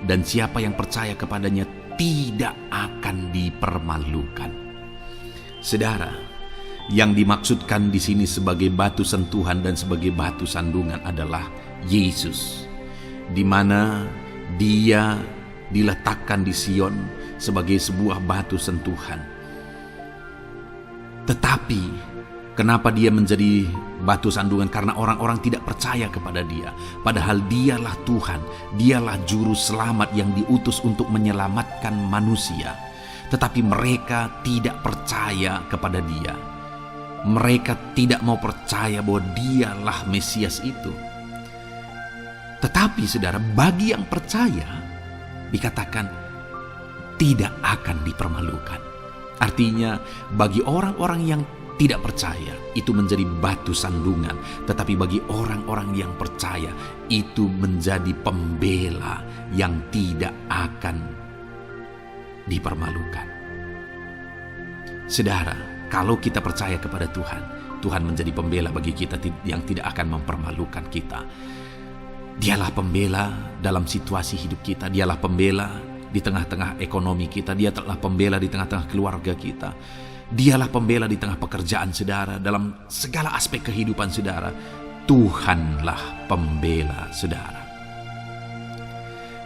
dan siapa yang percaya kepadanya tidak akan dipermalukan. Saudara, yang dimaksudkan di sini sebagai batu sentuhan dan sebagai batu sandungan adalah Yesus, di mana Dia diletakkan di Sion sebagai sebuah batu sentuhan. Tetapi Kenapa dia menjadi batu sandungan? Karena orang-orang tidak percaya kepada dia. Padahal dialah Tuhan, dialah juru selamat yang diutus untuk menyelamatkan manusia. Tetapi mereka tidak percaya kepada dia. Mereka tidak mau percaya bahwa dialah Mesias itu. Tetapi saudara, bagi yang percaya, dikatakan tidak akan dipermalukan. Artinya bagi orang-orang yang tidak percaya itu menjadi batu sandungan, tetapi bagi orang-orang yang percaya itu menjadi pembela yang tidak akan dipermalukan. Saudara, kalau kita percaya kepada Tuhan, Tuhan menjadi pembela bagi kita yang tidak akan mempermalukan kita. Dialah pembela dalam situasi hidup kita, dialah pembela di tengah-tengah ekonomi kita, dia telah pembela di tengah-tengah keluarga kita. Dialah pembela di tengah pekerjaan saudara, dalam segala aspek kehidupan saudara. Tuhanlah pembela saudara.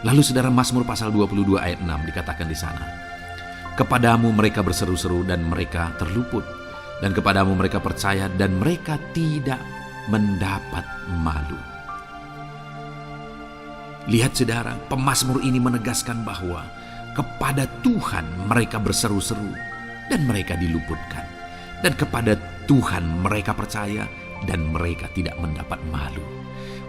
Lalu saudara, Mazmur pasal 22 ayat 6 dikatakan di sana, kepadamu mereka berseru-seru dan mereka terluput, dan kepadamu mereka percaya dan mereka tidak mendapat malu. Lihat saudara, pemazmur ini menegaskan bahwa kepada Tuhan mereka berseru-seru dan mereka diluputkan. Dan kepada Tuhan mereka percaya dan mereka tidak mendapat malu.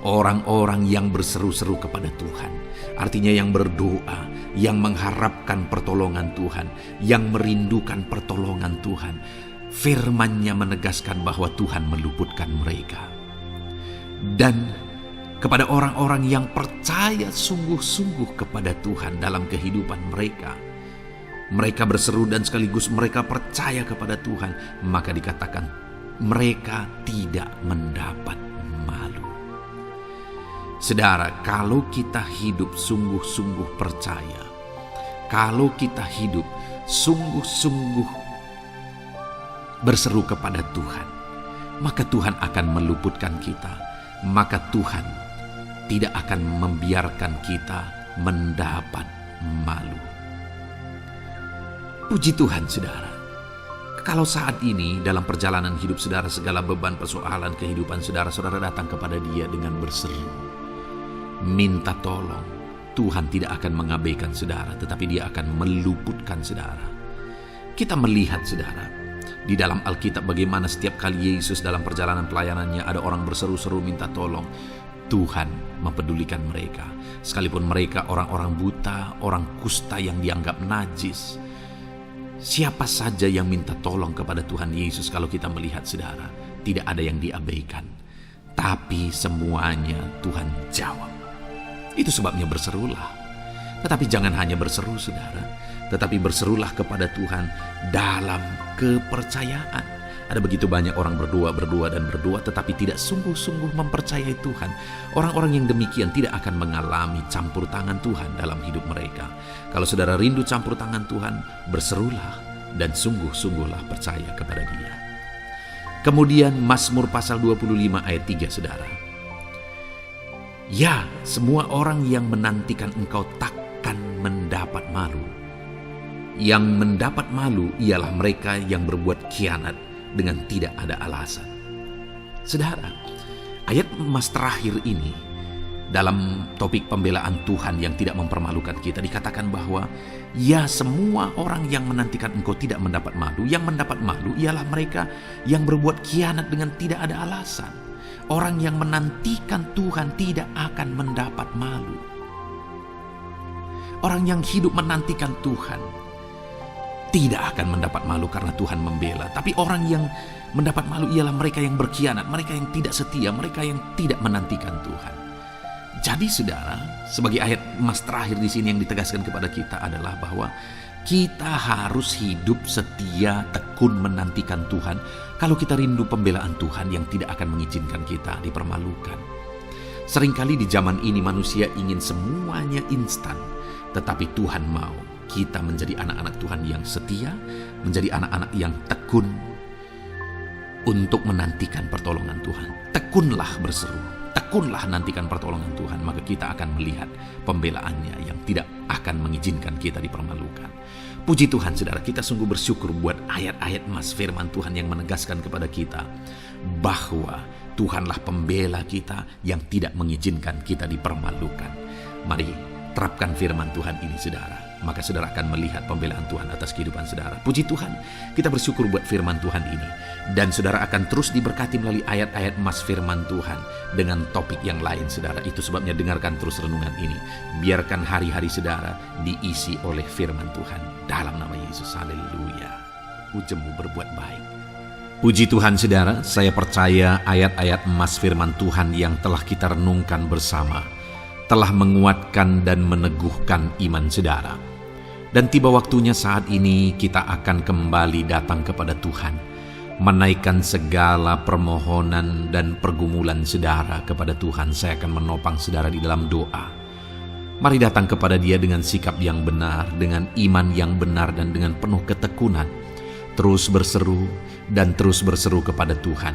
Orang-orang yang berseru-seru kepada Tuhan, artinya yang berdoa, yang mengharapkan pertolongan Tuhan, yang merindukan pertolongan Tuhan, firman-Nya menegaskan bahwa Tuhan meluputkan mereka. Dan kepada orang-orang yang percaya sungguh-sungguh kepada Tuhan dalam kehidupan mereka, mereka berseru dan sekaligus mereka percaya kepada Tuhan, maka dikatakan mereka tidak mendapat malu. Saudara, kalau kita hidup sungguh-sungguh percaya, kalau kita hidup sungguh-sungguh berseru kepada Tuhan, maka Tuhan akan meluputkan kita, maka Tuhan tidak akan membiarkan kita mendapat malu. Puji Tuhan saudara, kalau saat ini dalam perjalanan hidup saudara segala beban persoalan kehidupan saudara datang kepada Dia dengan berseru, minta tolong, Tuhan tidak akan mengabaikan saudara, tetapi Dia akan meluputkan saudara. Kita melihat saudara, di dalam Alkitab bagaimana setiap kali Yesus dalam perjalanan pelayanannya ada orang berseru-seru minta tolong, Tuhan mempedulikan mereka. Sekalipun mereka orang-orang buta, orang kusta yang dianggap najis, siapa saja yang minta tolong kepada Tuhan Yesus, kalau kita melihat saudara, tidak ada yang diabaikan. Tapi semuanya Tuhan jawab. Itu sebabnya berserulah. Tetapi jangan hanya berseru saudara, tetapi berserulah kepada Tuhan dalam kepercayaan. Ada begitu banyak orang berdoa, tetapi tidak sungguh-sungguh mempercayai Tuhan. Orang-orang yang demikian tidak akan mengalami campur tangan Tuhan dalam hidup mereka. Kalau saudara rindu campur tangan Tuhan, berserulah dan sungguh-sungguhlah percaya kepada Dia. Kemudian Mazmur pasal 25 ayat 3 saudara. Ya, semua orang yang menantikan Engkau takkan mendapat malu. Yang mendapat malu ialah mereka yang berbuat khianat dengan tidak ada alasan. Saudara, ayat emas terakhir ini dalam topik pembelaan Tuhan yang tidak mempermalukan kita dikatakan bahwa ya, semua orang yang menantikan Engkau tidak mendapat malu. Yang mendapat malu ialah mereka yang berbuat khianat dengan tidak ada alasan. Orang yang menantikan Tuhan tidak akan mendapat malu. Orang yang hidup menantikan Tuhan tidak akan mendapat malu karena Tuhan membela. Tapi orang yang mendapat malu ialah mereka yang berkhianat, mereka yang tidak setia, mereka yang tidak menantikan Tuhan. Jadi saudara, sebagai ayat emas terakhir di sini yang ditegaskan kepada kita adalah bahwa kita harus hidup setia, tekun menantikan Tuhan. Kalau kita rindu pembelaan Tuhan yang tidak akan mengizinkan kita dipermalukan. Seringkali di zaman ini manusia ingin semuanya instan, tetapi Tuhan mau kita menjadi anak-anak Tuhan yang setia, menjadi anak-anak yang tekun untuk menantikan pertolongan Tuhan. Tekunlah berseru, tekunlah nantikan pertolongan Tuhan, maka kita akan melihat pembelaannya yang tidak akan mengizinkan kita dipermalukan. Puji Tuhan saudara, kita sungguh bersyukur buat ayat-ayat emas firman Tuhan yang menegaskan kepada kita bahwa Tuhanlah pembela kita yang tidak mengizinkan kita dipermalukan. Mari terapkan firman Tuhan ini saudara, maka saudara akan melihat pembelaan Tuhan atas kehidupan saudara. Puji Tuhan, kita bersyukur buat firman Tuhan ini. Dan saudara akan terus diberkati melalui ayat-ayat emas firman Tuhan dengan topik yang lain saudara. Itu sebabnya dengarkan terus renungan ini. Biarkan hari-hari saudara diisi oleh firman Tuhan. Dalam nama Yesus, haleluya. Ujungmu berbuat baik. Puji Tuhan saudara, saya percaya ayat-ayat emas firman Tuhan yang telah kita renungkan bersama telah menguatkan dan meneguhkan iman saudara. Dan tiba waktunya saat ini kita akan kembali datang kepada Tuhan, menaikkan segala permohonan dan pergumulan saudara kepada Tuhan. Saya akan menopang saudara di dalam doa. Mari datang kepada Dia dengan sikap yang benar, dengan iman yang benar dan dengan penuh ketekunan. Terus berseru dan terus berseru kepada Tuhan.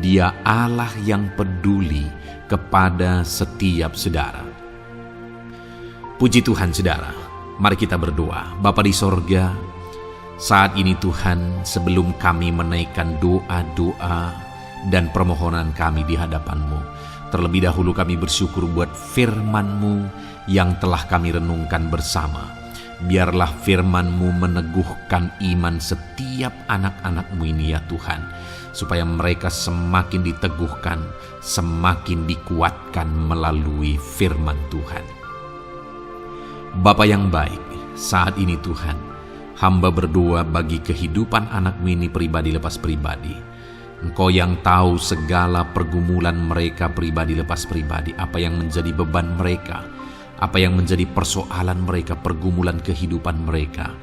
Dia Allah yang peduli kepada setiap saudara. Puji Tuhan saudara, mari kita berdoa. Bapa di sorga, saat ini Tuhan, sebelum kami menaikkan doa-doa dan permohonan kami di hadapan-Mu, terlebih dahulu kami bersyukur buat firman-Mu yang telah kami renungkan bersama. Biarlah firman-Mu meneguhkan iman setiap anak-anak-Mu ini ya Tuhan, supaya mereka semakin diteguhkan, semakin dikuatkan melalui firman Tuhan. Bapa yang baik, saat ini Tuhan, hamba berdoa bagi kehidupan anak-Mu ini pribadi lepas pribadi. Engkau yang tahu segala pergumulan mereka pribadi lepas pribadi, apa yang menjadi beban mereka, apa yang menjadi persoalan mereka, pergumulan kehidupan mereka.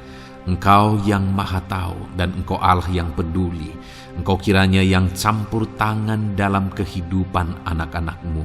Engkau yang maha tahu dan Engkau Allah yang peduli. Engkau kiranya yang campur tangan dalam kehidupan anak-anak-Mu.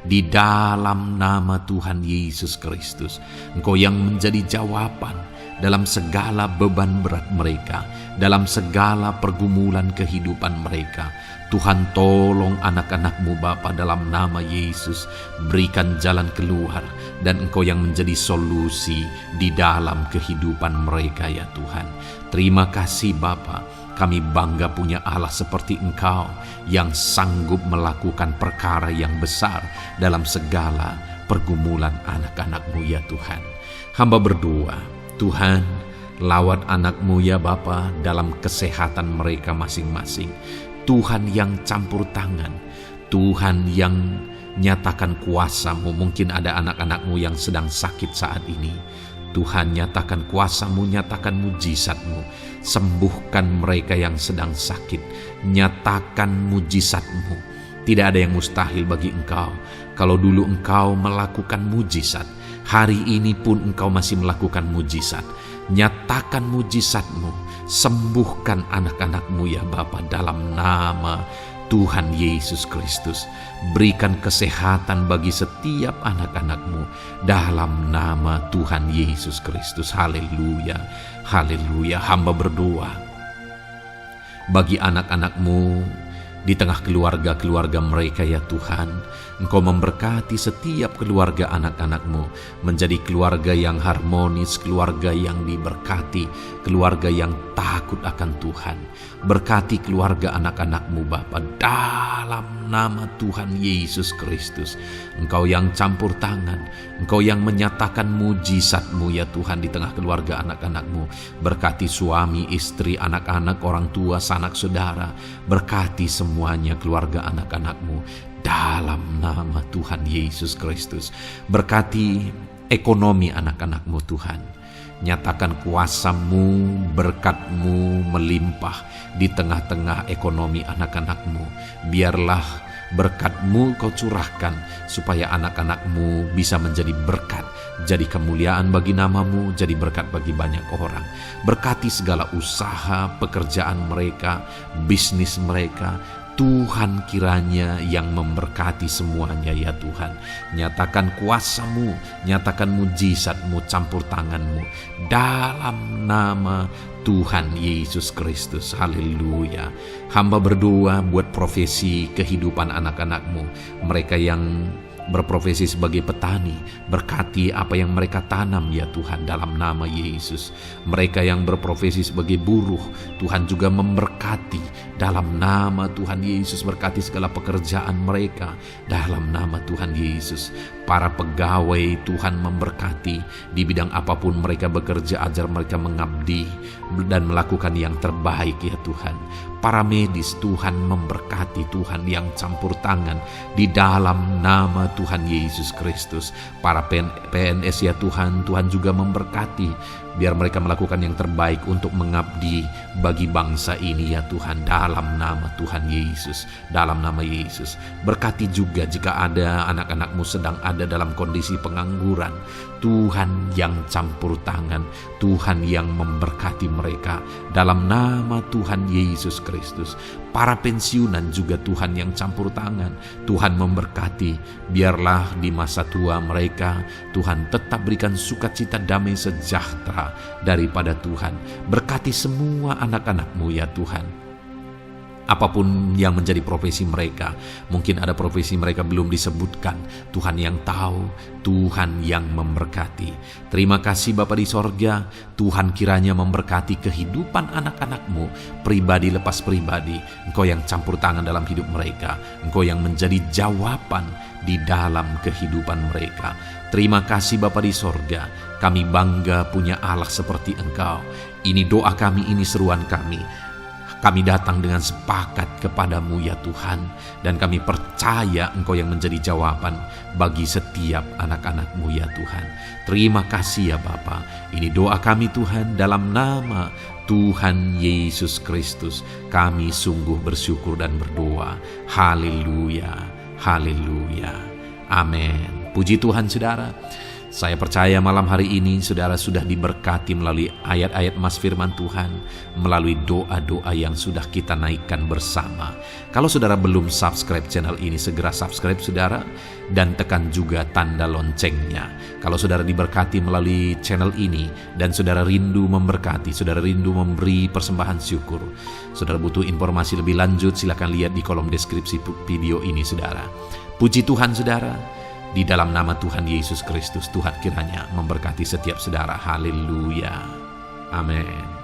Di dalam nama Tuhan Yesus Kristus, Engkau yang menjadi jawaban dalam segala beban berat mereka, dalam segala pergumulan kehidupan mereka. Tuhan tolong anak-anak-Mu Bapa dalam nama Yesus, berikan jalan keluar dan Engkau yang menjadi solusi di dalam kehidupan mereka ya Tuhan. Terima kasih Bapa, kami bangga punya Allah seperti Engkau yang sanggup melakukan perkara yang besar dalam segala pergumulan anak-anak-Mu ya Tuhan. Hamba berdoa, Tuhan, lawat anak-Mu ya Bapa dalam kesehatan mereka masing-masing. Tuhan yang campur tangan, Tuhan yang nyatakan kuasa-Mu. Mungkin ada anak-anak-Mu yang sedang sakit saat ini. Tuhan, nyatakan kuasa-Mu, nyatakan mujizat-Mu. Sembuhkan mereka yang sedang sakit. Nyatakan mujizat-Mu. Tidak ada yang mustahil bagi Engkau. Kalau dulu Engkau melakukan mujizat, hari ini pun Engkau masih melakukan mujizat. Nyatakan mujizat-Mu. Sembuhkan anak-anak-Mu ya Bapa dalam nama Tuhan Yesus Kristus. Berikan kesehatan bagi setiap anak-anak-Mu dalam nama Tuhan Yesus Kristus. Haleluya, haleluya. Hamba berdoa bagi anak-anak-Mu di tengah keluarga-keluarga mereka ya Tuhan. Engkau memberkati setiap keluarga anak-anak-Mu menjadi keluarga yang harmonis, keluarga yang diberkati, keluarga yang takut akan Tuhan. Berkati keluarga anak-anak-Mu Bapa dalam nama Tuhan Yesus Kristus. Engkau yang campur tangan, Engkau yang menyatakan mujizat-Mu ya Tuhan di tengah keluarga anak-anak-Mu. Berkati suami, istri, anak-anak, orang tua, sanak saudara. Berkati semuanya keluarga anak-anak-Mu dalam nama Tuhan Yesus Kristus. Berkati ekonomi anak-anak-Mu Tuhan. Nyatakan kuasa-Mu, berkat-Mu melimpah di tengah-tengah ekonomi anak-anak-Mu. Biarlah berkat-Mu Kau curahkan supaya anak-anak-Mu bisa menjadi berkat, jadi kemuliaan bagi nama-Mu, jadi berkat bagi banyak orang. Berkati segala usaha, pekerjaan mereka, bisnis mereka. Tuhan kiranya yang memberkati semuanya ya Tuhan. Nyatakan kuasa-Mu, nyatakan mujizat-Mu, campur tangan-Mu dalam nama Tuhan Yesus Kristus. Haleluya. Hamba berdoa buat profesi kehidupan anak-anak-Mu, mereka yang berprofesi sebagai petani, berkati apa yang mereka tanam ya Tuhan dalam nama Yesus. Mereka yang berprofesi sebagai buruh, Tuhan juga memberkati dalam nama Tuhan Yesus. Berkati segala pekerjaan mereka dalam nama Tuhan Yesus. Para pegawai Tuhan memberkati di bidang apapun mereka bekerja, ajar mereka mengabdi dan melakukan yang terbaik ya Tuhan. Para medis Tuhan memberkati, Tuhan yang campur tangan di dalam nama Tuhan Yesus Kristus. Para PNS ya Tuhan, Tuhan juga memberkati biar mereka melakukan yang terbaik untuk mengabdi bagi bangsa ini ya Tuhan, dalam nama Tuhan Yesus, dalam nama Yesus. Berkati juga jika ada anak-anak-Mu sedang ada dalam kondisi pengangguran, Tuhan yang campur tangan, Tuhan yang memberkati mereka dalam nama Tuhan Yesus Kristus. Para pensiunan juga Tuhan yang campur tangan, Tuhan memberkati, biarlah di masa tua mereka Tuhan tetap berikan sukacita, damai sejahtera daripada Tuhan. Berkati semua anak-anak-Mu ya Tuhan. Apapun yang menjadi profesi mereka, mungkin ada profesi mereka belum disebutkan, Tuhan yang tahu, Tuhan yang memberkati. Terima kasih Bapa di sorga, Tuhan kiranya memberkati kehidupan anak-anak-Mu, pribadi lepas pribadi. Engkau yang campur tangan dalam hidup mereka, Engkau yang menjadi jawaban di dalam kehidupan mereka. Terima kasih Bapa di sorga, kami bangga punya Allah seperti Engkau. Ini doa kami, ini seruan kami. Kami datang dengan sepakat kepadamu ya Tuhan, dan kami percaya Engkau yang menjadi jawaban bagi setiap anak-anak-Mu ya Tuhan. Terima kasih ya Bapa. Ini doa kami Tuhan, dalam nama Tuhan Yesus Kristus. Kami sungguh bersyukur dan berdoa. Haleluya, haleluya, amin. Puji Tuhan saudara. Saya percaya malam hari ini saudara sudah diberkati melalui ayat-ayat emas firman Tuhan, melalui doa-doa yang sudah kita naikkan bersama. Kalau saudara belum subscribe channel ini, segera subscribe saudara, dan tekan juga tanda loncengnya. Kalau saudara diberkati melalui channel ini dan saudara rindu memberkati, saudara rindu memberi persembahan syukur, saudara butuh informasi lebih lanjut, silakan lihat di kolom deskripsi video ini saudara. Puji Tuhan saudara. Di dalam nama Tuhan Yesus Kristus, Tuhan kiranya memberkati setiap saudara. Haleluya. Amin.